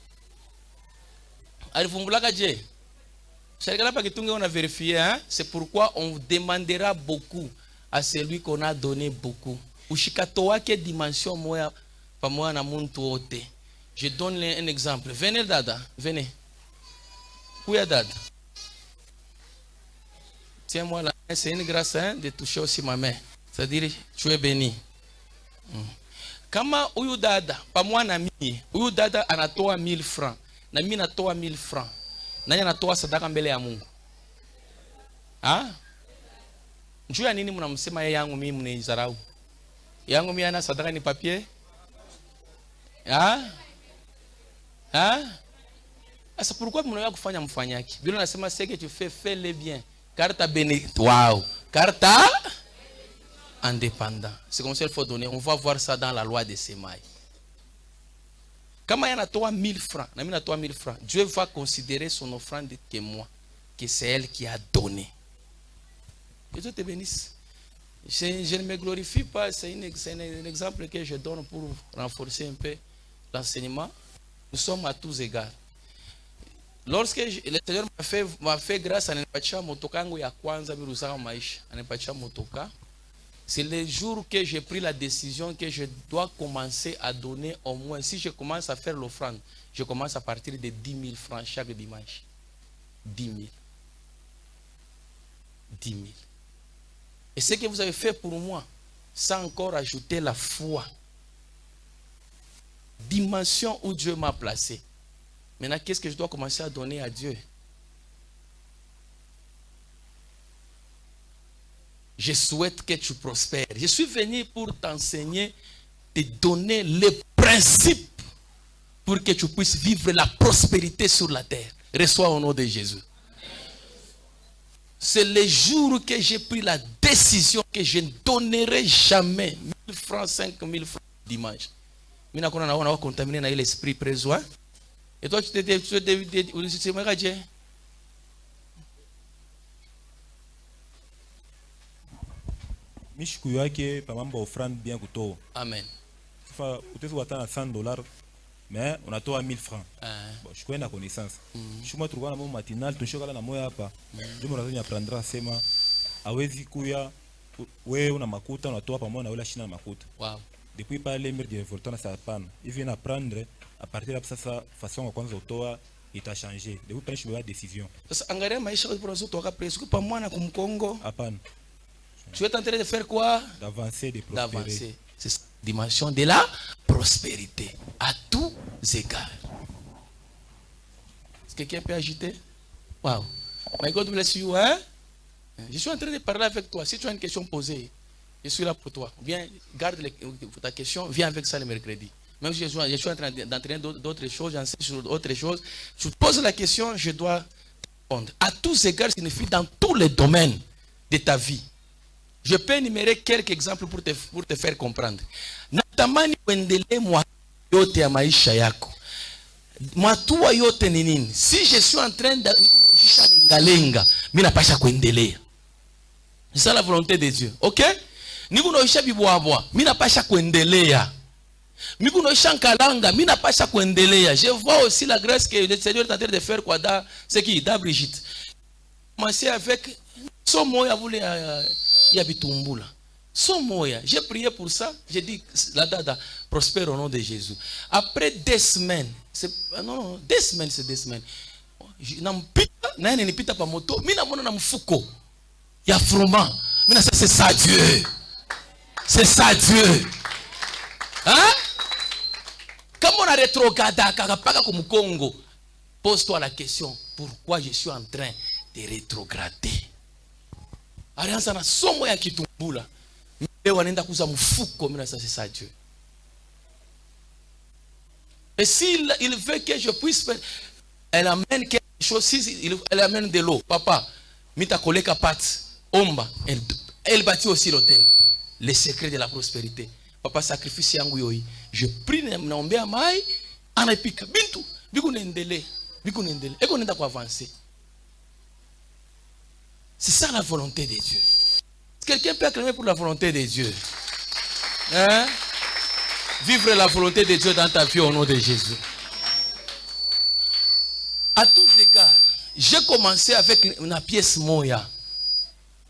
Speaker 2: On a vérifié, hein? C'est pourquoi on demandera beaucoup à celui qu'on a donné beaucoup. Ushikatoa ke dimension moya pamoja na muntu wote. Je donne un exemple. Venez dada, venez. Kuya dada. Tiens-moi là, c'est une grâce, hein, de toucher aussi ma main. C'est-à-dire, tu es béni. Kama uyu dada, pamoja na mimi, uyu dada anatoa 1000 francs. Na mimi natoa 1000 francs. Nani anatoa sadaka mbele ya Mungu? Ah? Njoo ya nini mnamsema yeye yangu mimi mnaizarau? Yangu mimi ana sadaka ni papier? Asa pourquoi mnaoya kufanya mfanyaki? Biblia inasema ce que tu fais le bien. Car ta béni. Waouh. Car ta indépendant. C'est comme ça qu'il faut donner. On va voir ça dans la loi des semailles. Kama yana toa 1000 francs, na mimi natoa 1000 francs, Dieu va considérer son offrande que moi, que c'est elle qui a donné. Que Dieu te bénisse. Je ne me glorifie pas, c'est un exemple que je donne pour renforcer un peu l'enseignement. Nous sommes à tous égards. Lorsque le Seigneur m'a fait grâce, ananipatia motoka yangu ya kwanza biruzaka maisha, ananipatia motoka. C'est le jour que j'ai pris la décision que je dois commencer à donner au moins, si je commence à faire l'offrande, je commence à partir de 10 000 francs chaque dimanche. 10 000. 10 000. Et ce que vous avez fait pour moi, sans encore ajouter la foi, dimension où Dieu m'a placé. Maintenant, qu'est-ce que je dois commencer à donner à Dieu? je souhaite que tu prospères. Je suis venu pour t'enseigner, te donner les principes pour que tu puisses vivre la prospérité sur la terre. Reçois au nom de Jésus. C'est le jour que j'ai pris la décision que je ne donnerai jamais 1000 francs, 5000 francs dimanche. Je vais contaminer l'esprit présent. Et toi, tu te dis,
Speaker 4: Mishiku yake pamamba offrande bien kutoa.
Speaker 2: Amen.
Speaker 4: Fa utaweza kutoa $100 mais unatoa 1000 francs. Bon, je connais la connaissance. Je suis trouvé na mon matinal, tunashokala na moya hapa. Ndio mwanzo apprendre sema hawezi kuya wewe una makuta unatoa pamoja na yule shina makuta.
Speaker 2: Wow.
Speaker 4: Depuis par les murs de Voltona ça panne. Il vient apprendre à partir de ça façon à kwanza utoa ita changer. Depuis prendre une décision.
Speaker 2: Sasa angalia maisha kwa sababu toka presque pa mwana kumkongo.
Speaker 4: Hapana.
Speaker 2: Tu es en train de faire quoi?
Speaker 4: D'avancer, de prospérer.
Speaker 2: D'avancer. C'est la dimension de la prospérité. À tous égards. Est-ce que quelqu'un peut agiter? Wow. My God bless you, hein? Je suis en train de parler avec toi. Si tu as une question posée, je suis là pour toi. Viens, garde ta question, viens avec ça le mercredi. Même si je suis en train d'entraîner d'autres choses, j'enseigne sur d'autres choses, tu poses la question, je dois répondre. À tous égards signifie dans tous les domaines de ta vie. Je peux énumérer quelques exemples pour te faire comprendre. Natamani kuendelee mwa yote ya maisha yako. Matua yote ni nini? Si je suis en train de nikunoshisha lenga, mimi napasha kuendelea. C'est ça la volonté de Dieu. OK? Nikunoshisha bibwabwa, mimi napasha kuendelea. Nikunoshisha nkalanga, mimi napasha kuendelea. Je vois aussi la grâce que le Seigneur est en train de faire quoi da, c'est qui da Brigitte. Commencer avec son moya voulait ya bitumbula. Son moya, j'ai prié pour ça, j'ai dit la dada prospère au nom de Jésus. Après 2 semaines, non, 2 semaines, c'est 2 semaines. Na nipita pa moto, mina mona na mfuko. Ya froment. Mina c'est ça Dieu. C'est ça Dieu. Hein? Comme on a rétrogradé kakapaka comme Congo, pose-toi la question, pourquoi je suis en train de rétrograder? Alianza na somo ya kitumbula. Leo anaenda kuza mfuko, mimi c'est ça Dieu. Et s'il il veut que je puisse faire, elle amène quelque chose, si elle amène de l'eau, papa, mita koleka pat, omba, elle bâtit aussi l'hôtel. Le secret de la prospérité. Papa sacrifice yangu yoi. Je prie naombea mai, anapika bintu, biku nendele. Et qu'on est pour avancer. C'est ça la volonté de Dieu. Quelqu'un peut acclamer pour la volonté de Dieu. Hein? Vivre la volonté de Dieu dans ta vie au nom de Jésus. À tous égards, j'ai commencé avec une pièce moya.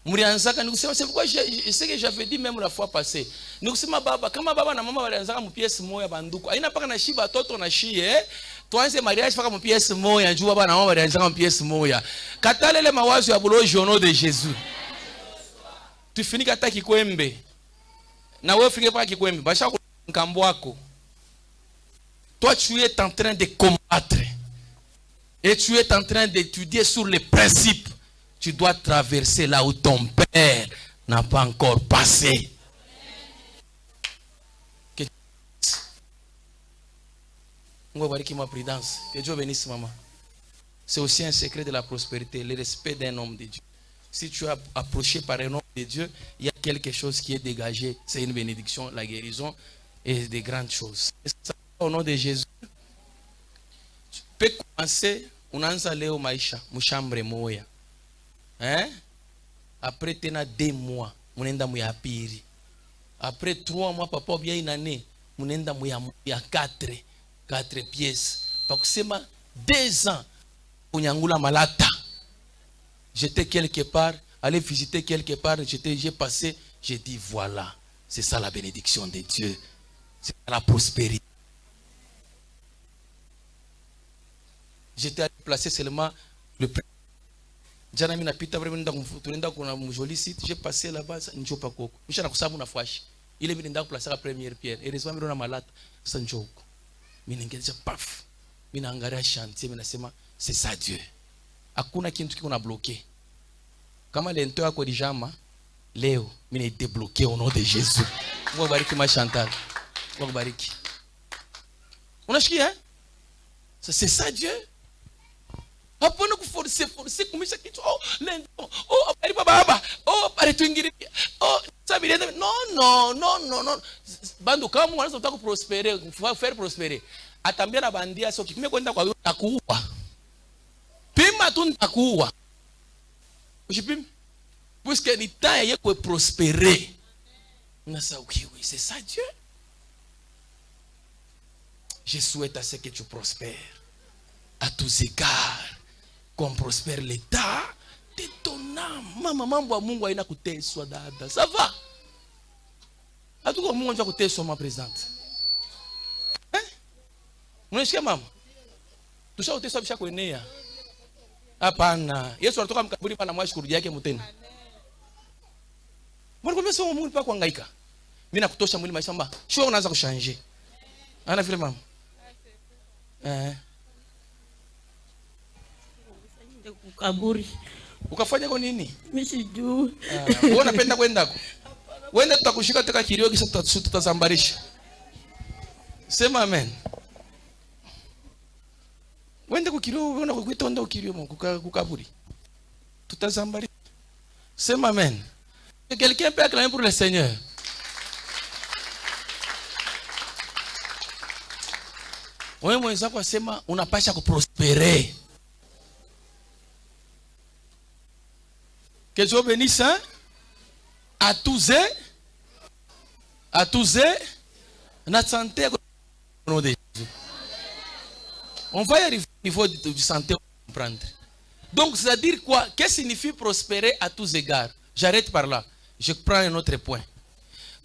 Speaker 2: C'est pourquoi je sais que j'avais dit même la fois passée. Nous sommes baba, quand baba na maman walianzaka mu pièce moya banduku. Aina paka na shiba toto na shie. Tuanze mariage paka mu pièce moya, njoo baba na mama walianzaka mu pièce moya. Katalele mawazo ya buloji au nom de Jésus. Tu finis kata kikwembe. Na wewe finge paka kikwembe, basha nkambo wako. Toi tu es en train de combattre. Et tu es en train d'étudier sur les principes. Tu dois traverser là où ton père n'a pas encore passé. Que Dieu bénisse maman. C'est aussi un secret de la prospérité, le respect d'un homme de Dieu. Si tu es approché par un homme de Dieu, il y a quelque chose qui est dégagé. C'est une bénédiction, la guérison et des grandes choses. Et ça, au nom de Jésus, tu peux commencer, on a leo maisha, mchambre moya. Hein? Après 2 mois, munenda muya piri. Après 3 mois, papa bien une année, munenda muya 4 pièces. Parce que c'est 2 ans, unyangula malata. J'étais quelque part, aller visiter quelque part, j'ai passé, j'ai dit voilà, c'est ça la bénédiction de Dieu. C'est la prospérité. J'étais allé placer seulement le prix. J'ai passé là-bas, il est venu placer la première pierre. Et récemment, il a malade. C'est ça Dieu. Hakuna kintu kiko na bloqué. Kama lento yako dijama, Leo, mimi débloqué au nom de Jésus. Mungu bariki ma Chantal. Mungu bariki. Unasikia hein? C'est ça Dieu. Hapana kuforce kumisha kitu. Oh, lendo. Oh, bari baba. Oh, bari tuingiri. Oh, sabiri. Non. Bando kama unaweza kutaka prospérer, faire prospérer. Atambia na bandia sio kime kwenda kwa takuua. Pima tu nitakuua. Usipime. Puisque ni temps yeko prospérer. On a ça oui, c'est ça Dieu. Je souhaite à ce que tu prospères à tous égards, qu'on prospère l'état de ton âme. Mama mambo ya Mungu haina kuteswa dada. Ça va? Hatuko Mungu anataka kuteswa ma présente. Unasikia mama? Tushauteswa bisha kuenea. Hapana. Yesu alitoka mkaburi pana mwashi kurudi yake mtena. Mbona kwa mimi Mungu pa kuhangaika? Mimi nakutosha mwili maisha mba. Sio unaanza kushange. Ana vile mama.
Speaker 3: Kaburi.
Speaker 2: Ukafanya kwa nini?
Speaker 3: Mimi sijui.
Speaker 2: Wewe unapenda kwenda? Wende tutakushika toka kilio kisha tutazambarisha. Sema amen. Wende kukilio unaona kukuita onda ukilio kukaburi. Tutazambarisha. Sema amen. Quelqu'un peut acclamer pour le Seigneur. Wewe mwenzako asema unapasha kuprospérer. Que Dieu bénisse hein? À tous notre santé au nom de Jésus. On va y arriver au niveau de santé, comprendre. Donc, c'est-à-dire quoi? Qu'est-ce que signifie prospérer à tous égards? J'arrête par là. Je prends un autre point.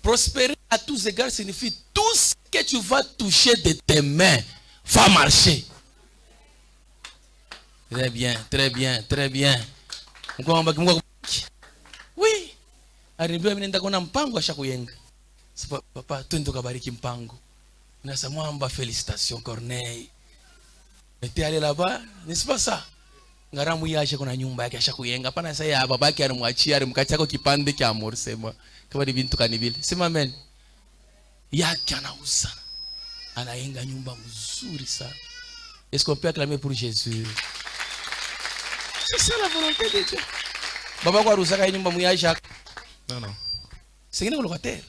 Speaker 2: Prospérer à tous égards signifie tout ce que tu vas toucher de tes mains va marcher. Très bien, très bien, très bien. Oui. Aribiwa mimi nenda kuona mpango ashakuyenga. Papa twende tukabariki mpango. Nasa mwamba félicitations Corneille. Était allé là-bas, n'est-ce pas ça? Ngaramu yashe kuna nyumba yake ashakuyenga. Hapana sasa ya babake anamwachia alimkachako kipande cha amor sema. Kama ni bintu kanibile. Sema amen. Yake anauza. Anayenga nyumba mzuri sana. Est-ce qu'on peut acclamer pour Jésus? C'est ça la volonté de Dieu. Baba kwa rusaka nyumba muyasha.
Speaker 4: Non.
Speaker 2: C'est une locataire.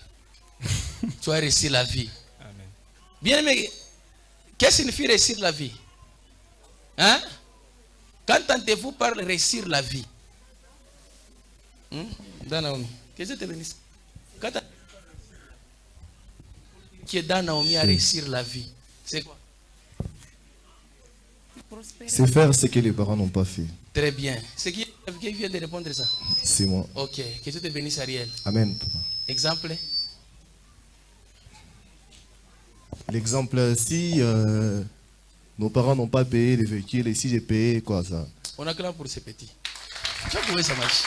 Speaker 2: Tu as réussi la vie. Amen. Bien aimé, qu'est-ce que signifie réussir la vie? Hein? Qu'entendez-vous par réussir la vie? Dans Naomi. Qu'est-ce que tu bénisse? Qui est dans Naomi à réussir la vie? C'est quoi?
Speaker 5: C'est faire ce que les parents n'ont pas fait.
Speaker 2: Très bien. C'est qui vient de répondre ça?
Speaker 5: C'est moi.
Speaker 2: Ok. Que Dieu te bénisse, Ariel.
Speaker 5: Amen, papa.
Speaker 2: Exemple?
Speaker 5: L'exemple, si nos parents n'ont pas payé les véhicules et si j'ai payé, quoi ça?
Speaker 2: On a clair pour ces petits. Tu as trouvé ça marche.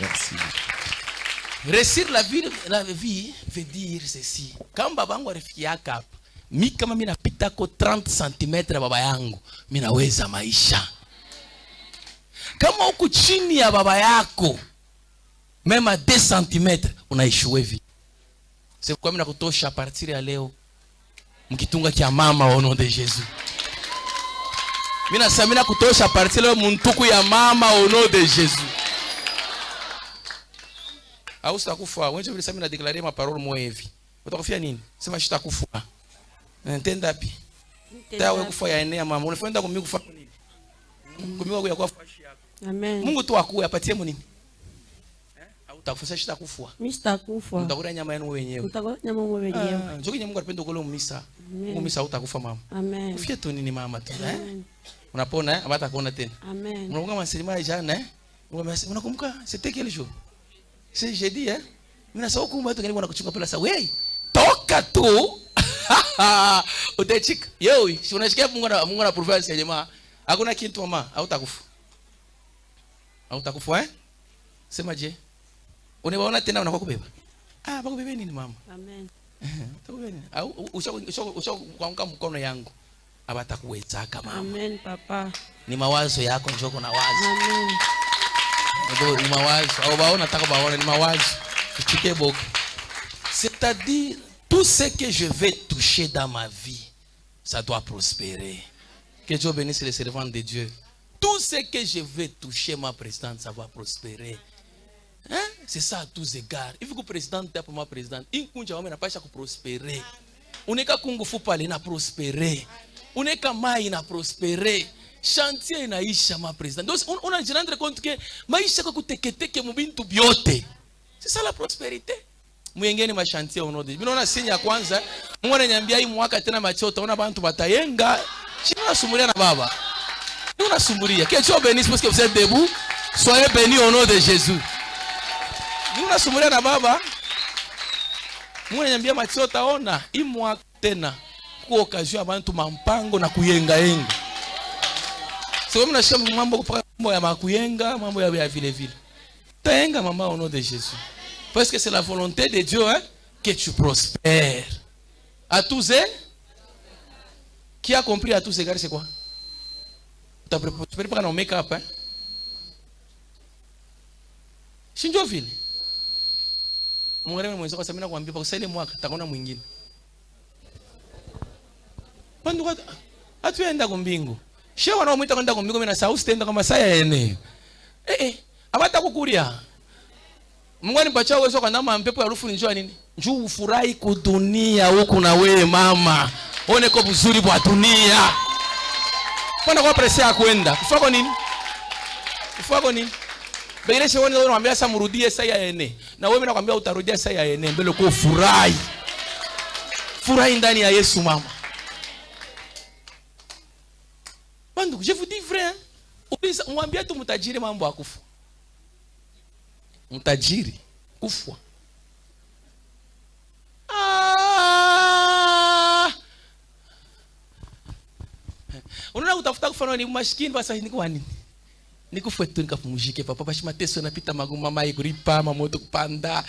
Speaker 5: Merci.
Speaker 2: Réussir la vie veut dire ceci. Quand babangu alifikia hapa, mimi kama mimi napita ko 30 cm baba yangu, mimi naweza maisha. Kama uko chini ya baba yako, même à 2 cm, unaishiwe vie. C'est pourquoi mimi nakutosha à partir ya leo. Mkitunga kia mama au nom de Jésus. Mimi nasema nakutosha à partir leo muntuku ya mama au nom de Jésus. Au sitakufa, wewe ndio ulisema na declarer ma parole moi hivi. Utakufia nini? Sema sitakufa. Nenda wapi? Tawe kufa ya enea mama. Unakwenda kumimi kufa nini? Kumimi kwa fashi yako.
Speaker 3: Amen.
Speaker 2: Mungu tu akuwe apatie mu nini? Au utakufa sitakufa.
Speaker 3: Mimi sitakufa.
Speaker 2: Utakula nyama yenu wenyewe.
Speaker 3: Utakula nyama wewe wenyewe.
Speaker 2: Njoki Mungu anapenda kula misa. Mungu misa utakufa mama.
Speaker 3: Amen.
Speaker 2: Ufie tu nini mama tu, Unapona abata kuona tena.
Speaker 3: Amen.
Speaker 2: Unakumbuka masilima jana unakumbuka c'était quel jour? C'est jeudi Mimi nasahau kumbe watu ngine wanakuchunga pala sasa. Wewe toka tu. Utachika. Yoi, si unasikia Mungu na prophesi ya jamaa. Hakuna kitu mama, hautakufa. Hautakufa Sema je. Unaona tena unakuwa kubeba. Bakubeba nini mama?
Speaker 3: Amen.
Speaker 2: Utakubeba nini? Au usha mkono yangu. Abatakuweza kama mama.
Speaker 3: Amen papa.
Speaker 2: Ni mawazo yako njoko na wazo.
Speaker 3: Amen. C'est-à-dire, tout ce que je vais toucher dans ma vie, ça doit prospérer. Que Dieu bénisse les servants de Dieu. Tout ce que je vais toucher, ma présidente, ça va prospérer. Hein? C'est ça à tous égards. Il faut que le président tape ma présidente. Il faut que n'a pas prospérer. On est qu'à Congo faut parler na prospérer. On est qu'à Maï na prospérer. Chantier na isha ma présidente. Donc on a dit rendre compte que maisha ko kutekete ke mubintu biote. C'est ça la prospérité. Muyengeni ma chantier ono de. Bino na signe ya kwanza. Mwana nyambia hii mwaka tena machota ona bantu batayenga. China sumuria na baba. Nous la soumouria. Que Dieu bénisse parce que vous êtes debout. Soyez bénis au nom de Jésus. Nous la soumouria na baba. Mwana nyambia machota ona hii mwaka tena kwa occasion ya bantu mampango na kuyenga yenga. C'est comme la mambo ya makuyenga, mambo ya vile vile. Tayenga maman au nom de Jésus. Parce que c'est la volonté de Dieu hein, que tu prospères. À tous qui a compris à tous égards c'est quoi? Tu as prospéré par un make-up hein? Shinjo vile. Mwere mwenzo kwa samina kuambia kwa sele mwaka takona mwingine. Pandu kwa atuenda kumbingu. Shewa wanaomuita kwenda kumbingu mimi na sauti tenda kama saya ene. Abata kukuria. Mungu anipatia uwezo kwa nama mpepo ya harufu njoo nini? Njoo ufurahi kudunia huku na wewe mama. One kwa buzuri bwa dunia. Panda kwa pressure kwenda. Kufako nini? Kufako nini? Bele shewa ndio unamwambia sasa mrudie saya ene. Na wewe nakwambia utarudia saya ene mbele kwa furahi. Furahi ndani ya Yesu mama. Bandu, je vous dis vrai, hein? Mwambia tu mtajiri mambo akufa. Mtajiri kufwa. Unaona utafuta kufanya ni maskini basi ni kwa nini? Nikufwe tu nikapumzike papa bashi mateso napita magumu mama igripa mamoto kupanda.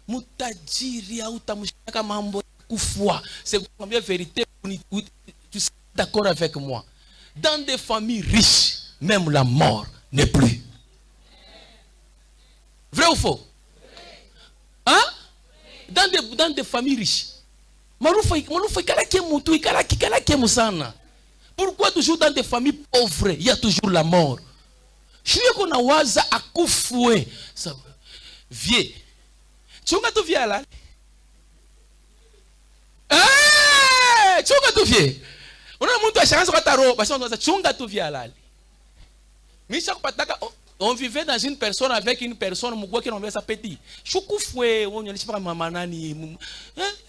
Speaker 3: Mtajiri au utamshaka mambo kufwa. C'est combien vérité tu es d'accord avec moi. Dans des familles riches, même la mort n'est plus. Vrai ou faux? Hein? Dans des familles riches. Malufa ikaraki mutu ikaraki musana. Pourquoi toujours dans des familles pauvres, il y a toujours la mort? Je suis qu'on a waza akufwe. Vieux. Chunga tu vieux là. Chunga tu vieux. Unaona mtu ashaanza kukata roho, basi anaanza chunga tu vya halali. Misha kupataka on vivait dans une personne avec une personne mugwa qui n'avait sa petit. Shukufwe wonyalisha paka mama nani.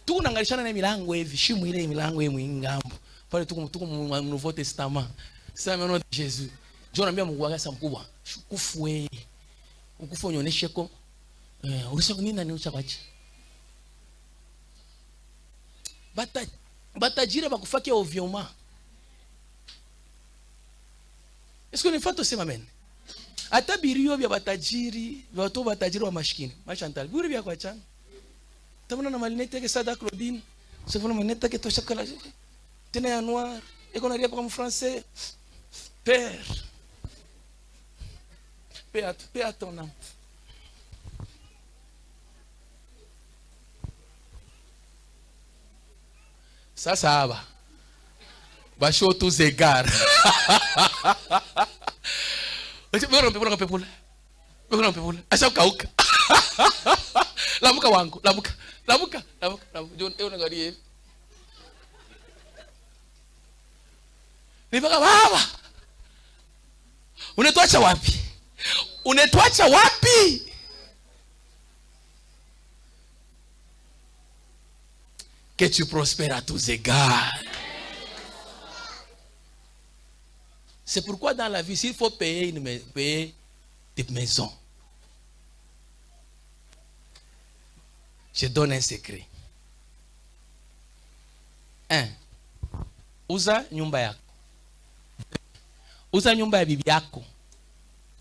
Speaker 3: Tu unaangalishana na milango hivi, shimu ile milango hiyo mwingambo. Pale tuko mu Nouveau Testament. C'est le nom de Jésus. Dieu anambia mugwa gasa mkubwa. Shukufwe. Ukufu onyeshe ko ulisha nini na nini uchabachi. Batajiri bakufaki ovyoma. Est-ce que ni fato sema amen? Ata birio bya batajiri, watu batajiri wa mashikini. Machantal, buri bya kwa chana. Tamana na malinete ke Sada Claudine, se fona malinete ke to chakala. Tena ya noir, et qu'on arrive comme français. Père. Paix à ton âme. Ça va. Bacho tous égards. Lamuka wangu, lamuka. Nipaka baba. Unatuacha wapi? Unatuacha wapi? Que tu prospères à tous égards. C'est pourquoi dans la vie, s'il faut payer des maisons, je donne un secret. 1. Uza nyumba yako. Uza nyumba ya bibi yako.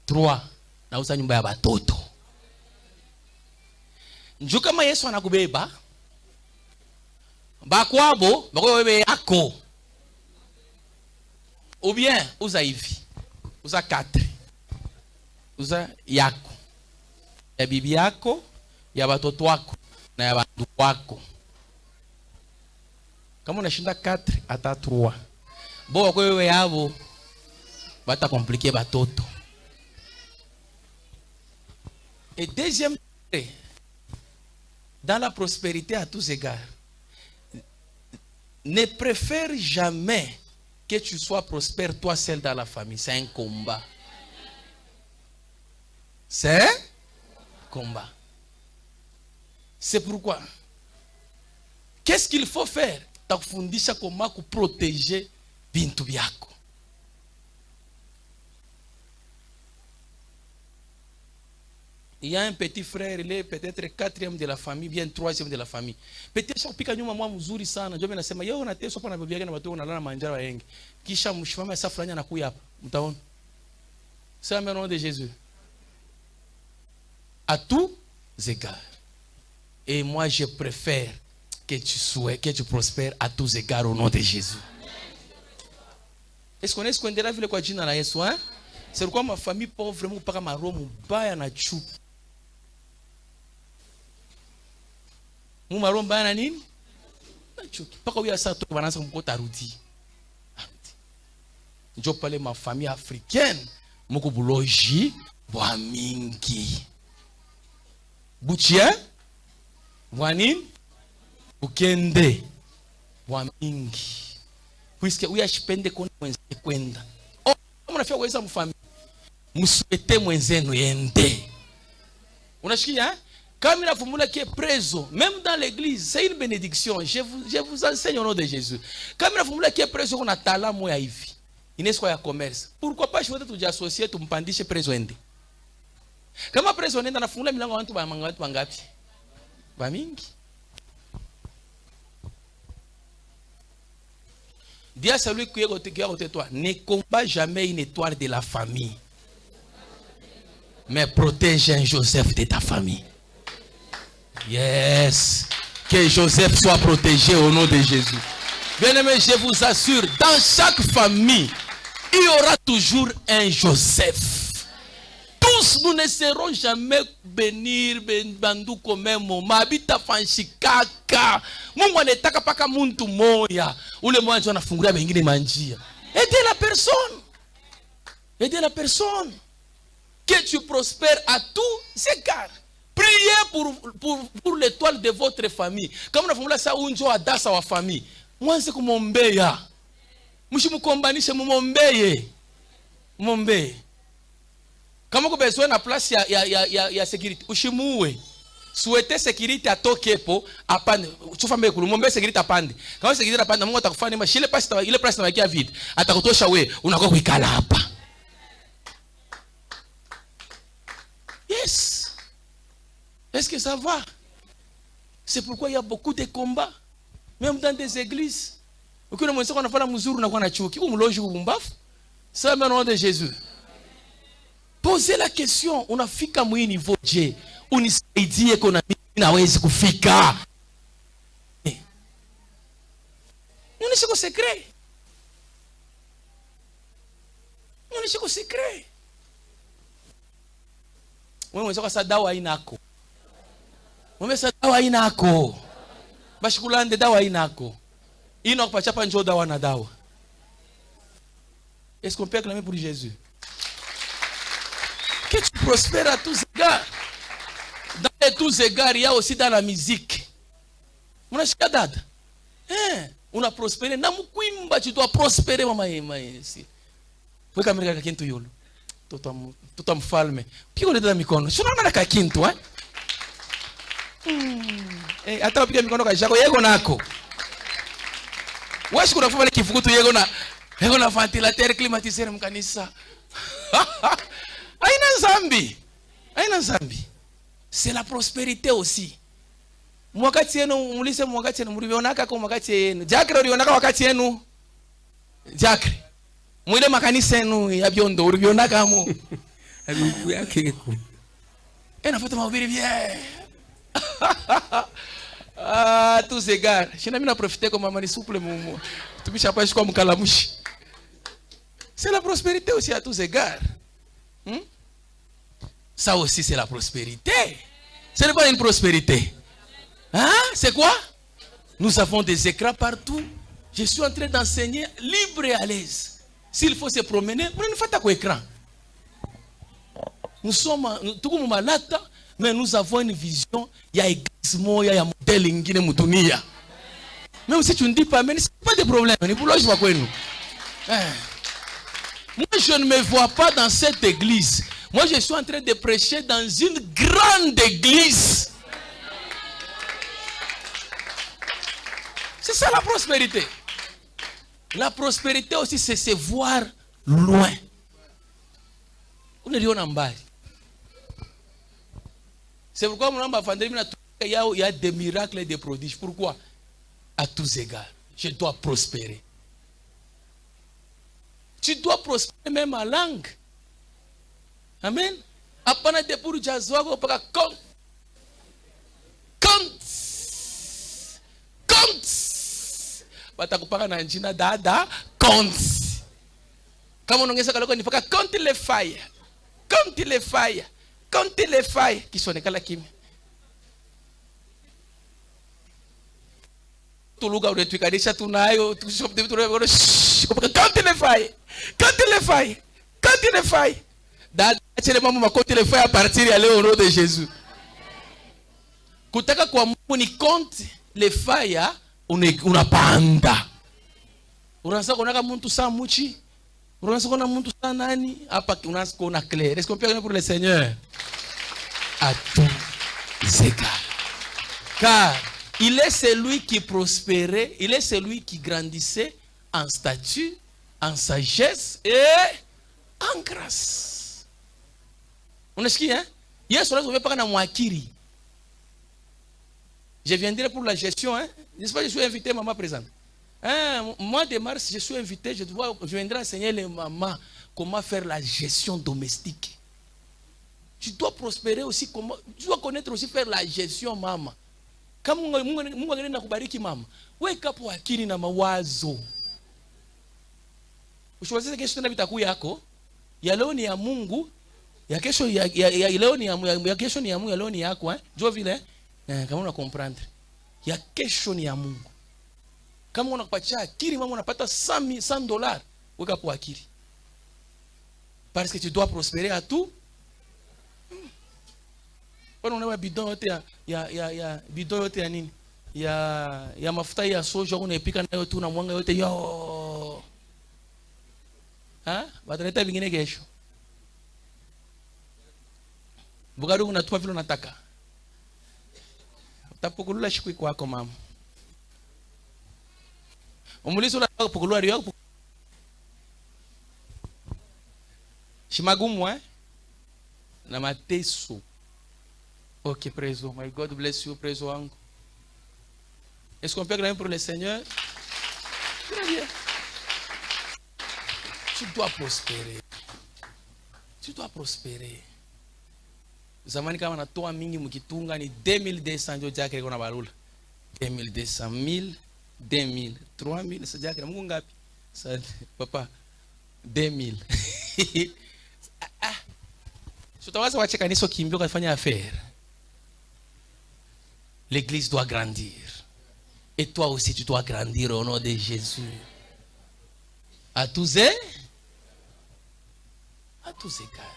Speaker 3: 3. Na uza nyumba ya batoto. Njoo kama Yesu anakubeba, bakwabo bako bebe yako. Ou bien uza hivi.
Speaker 2: uza 4. Uza yako, ya bibi yako, ya watoto wako na ya bandu wako. Kama unashinda 4 hata 3. Bo kwa wewe yabo bata compliquer batoto. Et deuxième, dans la prospérité à tous égards, ne préfère jamais que tu sois prospère toi seul dans la famille. C'est un combat. C'est un combat. C'est pourquoi, qu'est-ce qu'il faut faire? Takufundisha comment protéger bintu byako. Il y a un petit frère, il est peut-être 4e de la famille, bien 3e de la famille. Peut-être ça pika nyuma mwa mzuri sana. Ndio mimi nasema yeye unateswa hapa na bibi yake na watu wanalala manjara wengi. Kisha mshimama safranya na kuya hapa. Mtaona. C'est le nom de Jésus. À tous égards. Et moi je préfère que tu souhaites, que tu prospères à tous égards au nom de Jésus. Est-ce qu'on est kuendelea vile kwa jina la Yesu, hein? C'est pourquoi ma famille pauvre vraiment pas ma romu baya na chuki. Muma romba na nini? Na chuki. Paka uya sa to bananza mkota rudi. Njo pale ma famille africaine moko buloji bwa mingi. Buchia? Bwa nini? Bukende bwa mingi. Puisque uya shipende kona mwenze kwenda. Oh, mnafia kuweza mfamilia. Msuete mwenzenu yende. Unashikia? Comme il a formulé qui est préso, même dans l'église, c'est une bénédiction. Je vous enseigne au nom de Jésus. Comme il a formulé qui est préso, on a talent moi hivi. Inesco ya commerce. Pourquoi pas je veux te associer tu mpandishe préso ende. Kama préso nenda na formula milango watu ba mangatu wangapi? Ba mingi. Dis à celui qui est côté de toi, ne combat jamais une étoile de la famille. Mais protège un Joseph de ta famille. Yes. Que Joseph soit protégé au nom de Jésus. Bien-aimés, je vous assure, dans chaque famille, il y aura toujours un Joseph. Tous nous ne serons jamais bénir bandu comme un moment. Habita fanchikaka. Mungu anataka paka muntu moya. Ule mwanzo anafungulia wengine manjia. Aidez la personne. Aidez la personne. Que tu prospères à tous égards. Priez pour l'étoile de votre famille. Comme on a formulé ça, unjo adasa wa famille. Mwanze kumombeya. Mushimukombanishe mumombeye. Mumombeye. Kama uko besoin na place ya sécurité, ushimuwe. Souhaiter sécurité atoke po apande. Chufa mbele kulumombe sécurité apande. Kama sécurité apande, Mungu atakufanya ma shile place ile place na vide. Atakutosha we, unakuwa kuikala hapa. Yes. Est-ce que ça va? C'est pourquoi il y a beaucoup de combats. Même dans des églises. Ukiona mwenzako anafanya mzuri na kwa na chuki, umloji ubumbafu. C'est le nom de Jésus. Posez la question, unafika mwi niveau je? Unisaidie kuna mimi nawezi kufika. Nionyeshe kwa secret. Nionyeshe kwa secret. Wewe mwenzako sa dawa inako. Wewe sa dawa inako. Bashikulande dawa inako. Ino kupachapa njoo dawa na dawa. Est-ce qu'on peut acclamer pour Jésus? Que tu prospères à tous égards. Dans les tous égards, il y a aussi dans la musique. On a chica dada. On a prospéré. Na mukwimba, tu dois prospérer, maman. Vous avez kamera kakintu yolo. Tout mfalme. Puis on est dans mikono. Je n'ai pas kakintu, hein? Hata upige mikono kwa shako yego nako. Washi kuna fumale kifukutu yego na ventilateur climatiseur mkanisa. Aina zambi. C'est la prospérité aussi. Mwakati yenu mulise mwakati yenu mlivionaka kwa mwakati yenu. Jakre ulionaka wakati yenu. Jakre. Mwile makanisa yenu ya biondo ulivionaka mo.
Speaker 3: Abibu yake ko.
Speaker 2: Nafuata mahubiri bien. Tous égards. Shina mina profiter comme mama ni souple mumu. Tumisha pa shikwa mkalamushi. C'est la prospérité aussi à tous égards. Ça aussi, c'est la prospérité. Ce n'est pas une prospérité. Hein? C'est quoi? Nous avons des écrans partout. Je suis en train d'enseigner libre et à l'aise. S'il faut se promener, vous ne faites pas écran. Nous sommes tout comme malata, mais nous avons une vision. Il y a église, il y a modèle ingine mutunia. Même si tu ne dis pas, mais ce n'est pas de problème. Moi, je ne me vois pas dans cette église. Moi, je suis en train de prêcher dans une grande église. C'est ça la prospérité. La prospérité aussi, c'est se voir loin. C'est pourquoi il y a des miracles et des prodiges. Pourquoi? À tous égards, je dois prospérer. Tu dois prospérer même en langue. Amen. Apana de pour jazwago para compte. Batakupaka na njina dada compte. Kama unaongeza kaloko ni paka compte les failles. Compte les failles. Compte les failles. Kisonekala kimya. Tuluga unetwikanisha tunayo compte les failles. Compte les failles. Compte les failles. Dada chele mama makote les failles à partir ya leo au nom de Jésus. Kutaka kwa Mungu ni compte les failles. Unapanda. Unaanza kuona mtu saa muchi. Unaanza kuona mtu saa nani? Hapa unaanza kuona clair. Est-ce qu'on peut prier pour le Seigneur? À tous égards. Car il est celui qui prospérait, il est celui qui grandissait en statut, en sagesse et en grâce. On est ce qui, hein? Yes, on ne pas na mwakiri. Je viendrai pour la gestion, hein? N'est-ce pas, je suis invité, maman présente. Mois de mars, je suis invité, je viendrai enseigner les mamans comment faire la gestion domestique. Tu dois prospérer aussi, tu dois connaître aussi faire la gestion, maman. Kama Mungu anaenda kubariki mama, weka hapo akili na mawazo. Usiwaze kesho na vitaku yako, ya leo ni ya Mungu, ya kesho ya leo ni ya kesho ni ya Mungu, ya leo ni yako, hein? Jo vile, kama una comprendre. Ya kesho ni ya Mungu. Kama unakupatia akili mama unapata $100, weka hapo akili. Parce que tu dois prospérer à tout. Kwa nini bidon yote ya bidon yote ya nini? Ya mafuta ya soja unapika nayo tu na mwanga yote yo. Bataleta vingine kesho. Bugado unatoa vile unataka. Utapokulula shiku kwako mama. Umulizo unataka kupokulua rio yako. Shimagumu na mateso. Ok, préso. My God bless you, préso wangu. Est-ce qu'on peut acclamer pour le Seigneur? Très bien. Tu dois prospérer. Tu dois prospérer. Zamani kama natoa mingi mkitunga ni 2200 ndio jake kuna balula. 2200, 1000, 2000, 3000 sasa jake Mungu ngapi? Sasa papa 2000. Sutawaza wache kanisa kimbio kufanya affaire. L'église doit grandir. Et toi aussi, tu dois grandir au nom de Jésus. À tous égards. À tous égards.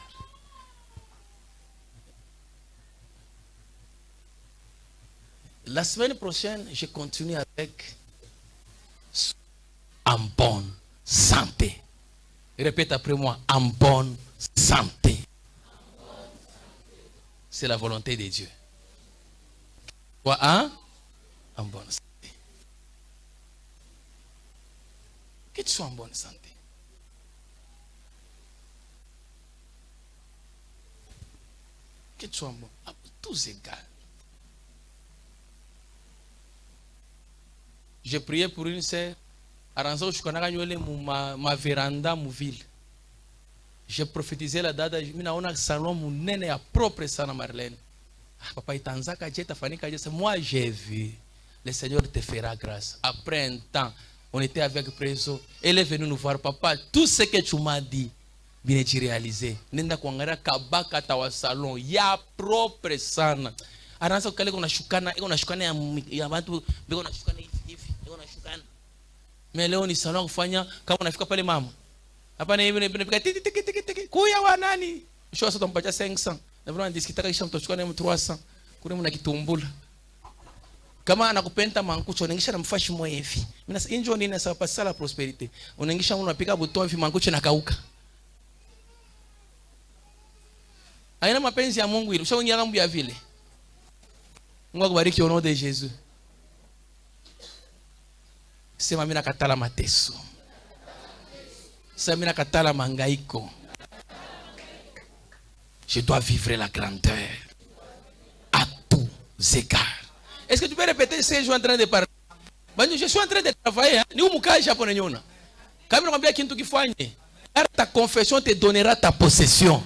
Speaker 2: La semaine prochaine, je continue avec en bonne santé. Répète après moi, en bonne santé. C'est la volonté de Dieu. Toi, en bonne santé. Que tu sois en bonne santé. Que tu sois en bonne santé. À tous égards. J'ai prié pour une sœur. Je connais ma véranda, ma ville. J'ai prophétisé la date. Je me un salon, mon nene a propre sana Marlène. Papa Itanzaka, moi j'ai vu. Le Seigneur te fera grâce. Après un temps, On était avec Preso. Elle est venue nous voir. Papa, tout ce que tu m'as dit, bien été réalisé. Nenda kuangalia kabaka tawa salon. Ya propre sana. Anaanza kukale kuna shukana ya watu bego na shukana hivi. Bego na shukana. Mais leo ni salon kufanya kama unafika pale mama. Hapa na hivi nipika tiki. Kuya wa nani? Shosho tumpatia 500. Na vile ndisikitaka kisha mtochukua na 300. Kule mna kitumbula. Kama anakupenda mankucho unaingisha na mfashi mwe hivi. Mimi nasema injo nini sawa pasa la prosperity. Unaingisha unapika butoa hivi mankucho na kauka. Aina mapenzi ya Mungu ile. Ushaongea ngambo ya vile. Mungu akubariki au nom de Jésus. Sema mimi nakatala mateso. Sema mimi nakatala mangaiko. Je dois vivre la grandeur à tous égards. Est-ce que tu peux répéter ce que je suis en train de parler? Je suis en train de travailler. Ni umukai japonais nyona. Kama nakwambia kitu kifanye, ta confession te donnera ta possession.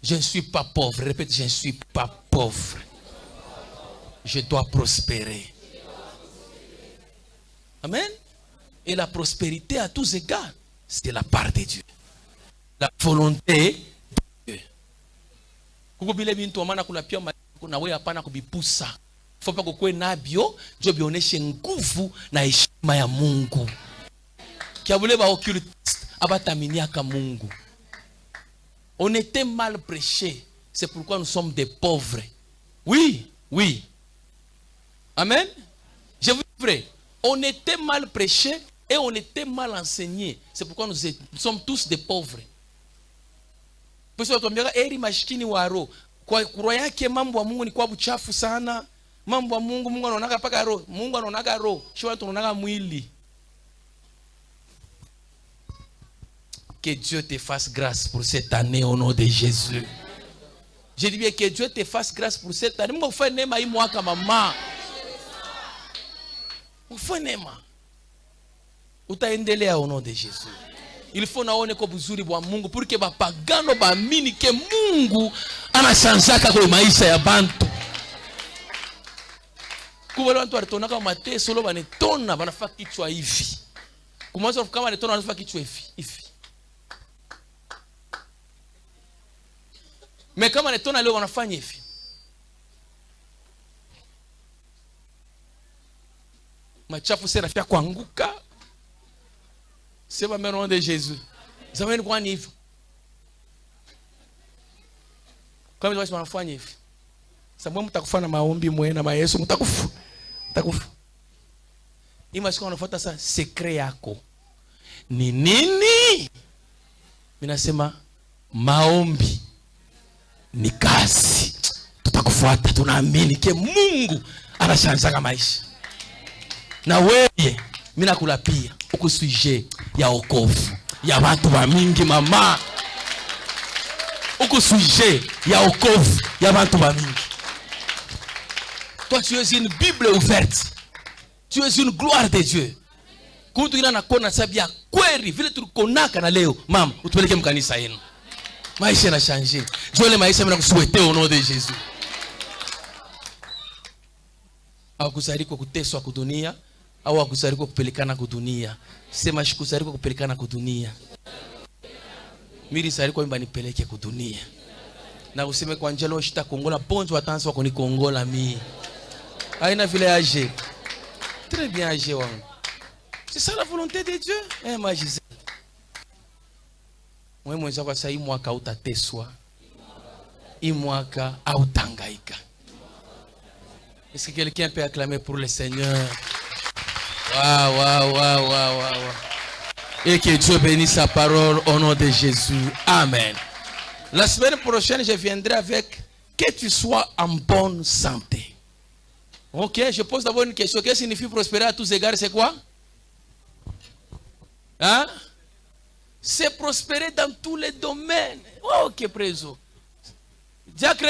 Speaker 2: Je ne suis pas pauvre. Répète, je ne suis pas pauvre. Je dois prospérer. Amen. Et la prospérité à tous égards, c'est la part de Dieu. La volonté de Dieu. Kukubile bintu amana kula pia na wewe hapana kubipusa. Fopa kukwe nabio, jo bioneshe nguvu na heshima ya Mungu. Kiabule ba occultiste abataminiaka Mungu. On était mal prêché. C'est pourquoi nous sommes des pauvres. Oui, oui. Amen. Je vous dis vrai. On était mal prêché et on était mal enseigné. C'est pourquoi nous sommes tous des pauvres. Parce que tuambiaka eri mashikini waro. Kwa kuro yake mambo ya Mungu ni kwa buchafu sana. Mambo ya Mungu anaonaka paka roho. Mungu anaonaka roho. Shwa tunaonaka mwili. Que Dieu te fasse grâce pour cette année au nom de Jésus. Je dis bien que Dieu te fasse grâce pour cette année. Mungu ufanye neema hii mwaka mama. Ufanye neema. Utaendelea au nom de Jésus. Il faut naone kwa buzuri bwa Mungu pour que bapagano baamini ke Mungu anashanzaka kwa maisha ya bantu. Kwa watu walitonaka mateso lo banetona banafaka kichwa hivi. Kumwanzo kama banetona banafaka kichwa hivi. Mais kama banetona leo wanafanya hivi. Machafu sera fia kuanguka. C'est pas le nom de Jésus. Vous avez quoi niveau? Comme je vais faire hivi. Sababu mtakufanya maombi mwena ma Yesu mtakufu. Mtakufu. Imasiku unafuata sasa secret yako. Ni nini? Mimi nasema maombi ni kazi. Tutakufuata, tunaamini ke Mungu anashanza maisha. Na wewe mimi nakulapia uko sujet ya okovu ya watu wa mingi mama. Uko sujet ya okovu ya watu wa mingi. Toi tu es une Bible ouverte. Tu es une gloire de Dieu. Kuntu ina nakona sabia kweli vile tulikonaka na leo mama utupeleke mkanisa yenu. Maisha na changer. Jole maisha mna kusuete au nom de Jésus. Au kusariko kuteswa kudunia au akusariko kupelekana kudunia. Sema shikusariko kupelekana kudunia. Miri sariko imba nipeleke kudunia. Na useme kwa njelo shita kongola ponzo watansi wako ni kongola mi. Aina vile age. Très bien age wangu. C'est ça la volonté de Dieu. Eh ma Gisèle. Mwe mwenza kwa sai mwaka utateswa. I mwaka autangaika. Est-ce que quelqu'un peut acclamer pour le Seigneur? Waouh. Et que Dieu bénisse sa parole au nom de Jésus. Amen. La semaine prochaine, je viendrai avec que tu sois en bonne santé. Ok, je pose d'abord une question. Qu'est-ce que signifie prospérer à tous égards? C'est quoi? Hein? C'est prospérer dans tous les domaines. Ok, préso. Diacre.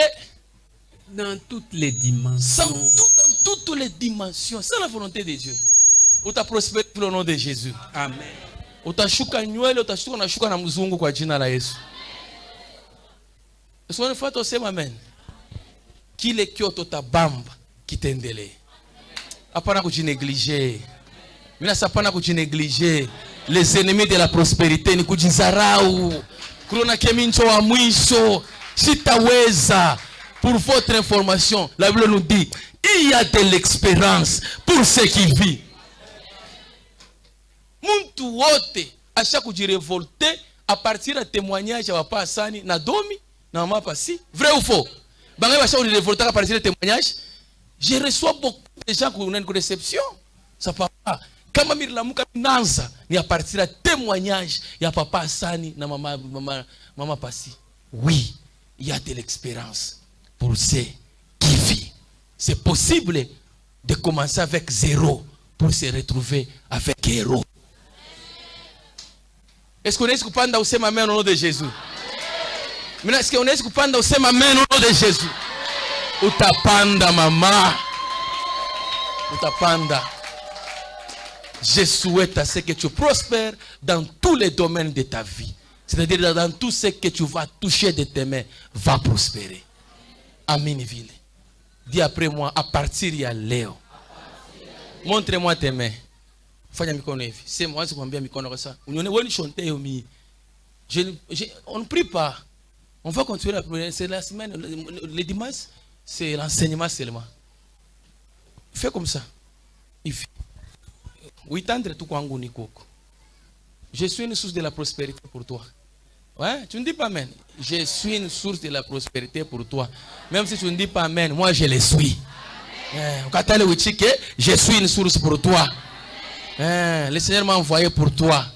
Speaker 3: Dans toutes les dimensions.
Speaker 2: Dans toutes les dimensions. C'est la volonté de Dieu. Utaprospérer pour le nom de Jésus.
Speaker 3: Amen.
Speaker 2: Utashuka nywele, utashuka na shuka na mzungu kwa jina la Yesu. Sio nifata usema amen. Kile kioto tabamba kitendele. Apana kujinégliger. Mina sapana kujinégliger. Les ennemis de la prospérité ni kujizarau. Kuna kemincho wa mwisho. Sitaweza. Pour votre information, la Bible nous dit, il y a de l'expérience pour ceux qui vivent. Muntu wote asha kujirevolter à partir de témoignage ya papa Asani na Domi na mama Pasi. Vrai ou faux? Bangai basha kujirevolter à partir de témoignage. Je reçois beaucoup de gens qui ont une réception. Ça papa. Kama mirilamuka nanza ni à partir de témoignage ya papa Asani na mama Pasi. Oui, il y a de l'expérience pour ceux qui vivent. C'est possible de commencer avec zéro pour se retrouver avec héros. Est-ce qu'on est coupanda ou c'est ma main au nom de Jésus? Mais est-ce qu'on est coupanda ou c'est ma main au nom de Jésus? Utapanda maman. Utapanda. Je souhaite à ce que tu prospères dans tous les domaines de ta vie. C'est-à-dire dans tout ce que tu vas toucher de tes mains, va prospérer. Amen. Dis après moi, à partir de Léo. Montre-moi tes mains. Fanya mikono hivi. C'est moi qui kuambia mikono comme ça. On ne prie pas. On va continuer la prière. C'est la semaine, le dimanche, c'est l'enseignement seulement. Fais comme ça. Oui, tendre tout kwangu ni koko. Je suis une source de la prospérité pour toi. Ouais, tu ne dis pas amen. Je suis une source de la prospérité pour toi. Même si tu ne dis pas amen, moi je le suis. Je suis une source pour toi. Le Seigneur m'a envoyé pour toi.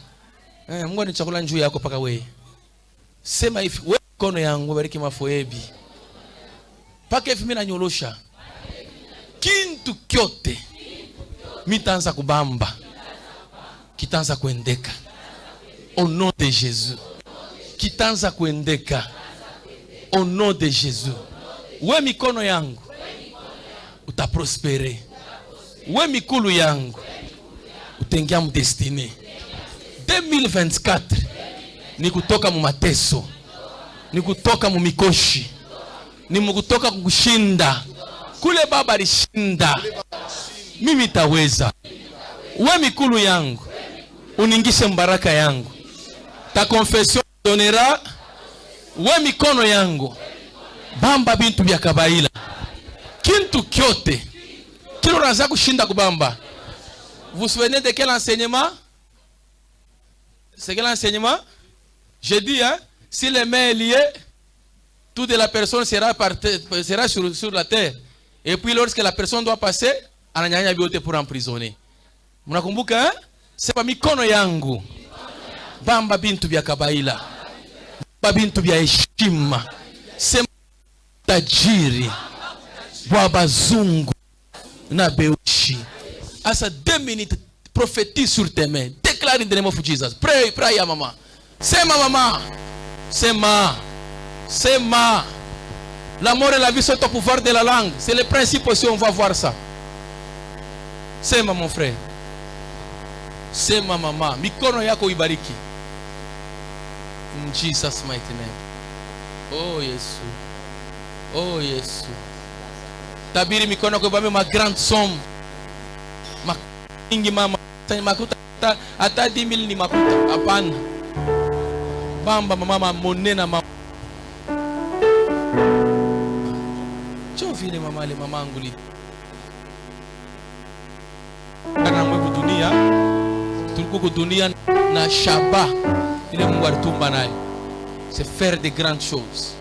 Speaker 2: Sema hivi, wewe mkono yangu bariki mafoebi. Paka hivi mimi nanyolosha. Kintu kyote mitanza kubamba. Kitanza kuendeka. Au nom de Jésus. Kitanza kuendeka. Au nom de Jésus. Wewe mikono yangu utaprospere. Wewe mikulu yangu utengia mu destiny. 2024 ni kutoka mu mateso, ni kutoka mu mikoshi, ni kutoka kushinda. Kule baba alishinda, mimi taweza. Wewe mikulu yangu uningishe mbaraka yangu. Ta confession donnera. Wewe mikono yangu bamba bintu bya kabaila. Kintu kyote kilo raza kushinda kubamba. Vous souvenez de quel enseignement? C'est quel enseignement? Je dis, hein, si les mains est liées, toute la personne sera sur la terre. Et puis lorsque la personne doit passer, ananyanya biote pour emprisonner. Mnakumbuka, hein? C'est pas mikono yangu. Bamba bintu bya kabaila. Bamba bintu bya heshima. Sema tajiri. Bwa zungu na beushi. Asa 2 minutes, prophétise sur tes mains. Déclare in the name of Jesus. Pray, pray, maman. C'est ma maman. C'est ma. C'est ma. L'amour et la vie sont au pouvoir de la langue. C'est le principe aussi, on va voir ça. C'est ma, mon frère. C'est ma maman. Mikono yako ibariki. In Jesus' mighty name. Oh, Yesu. Oh, Yesu. Tabiri mikono yako ibame ma grande somme. Ingi mama makuta ata 10,000 ni makuta hapana. Bamba mama monena mama. Cho vile mama le mama anguli. Kana mwe dunia. Tulikuwa dunia na shaba ile Mungu alitumba nayo. C'est faire de grandes choses.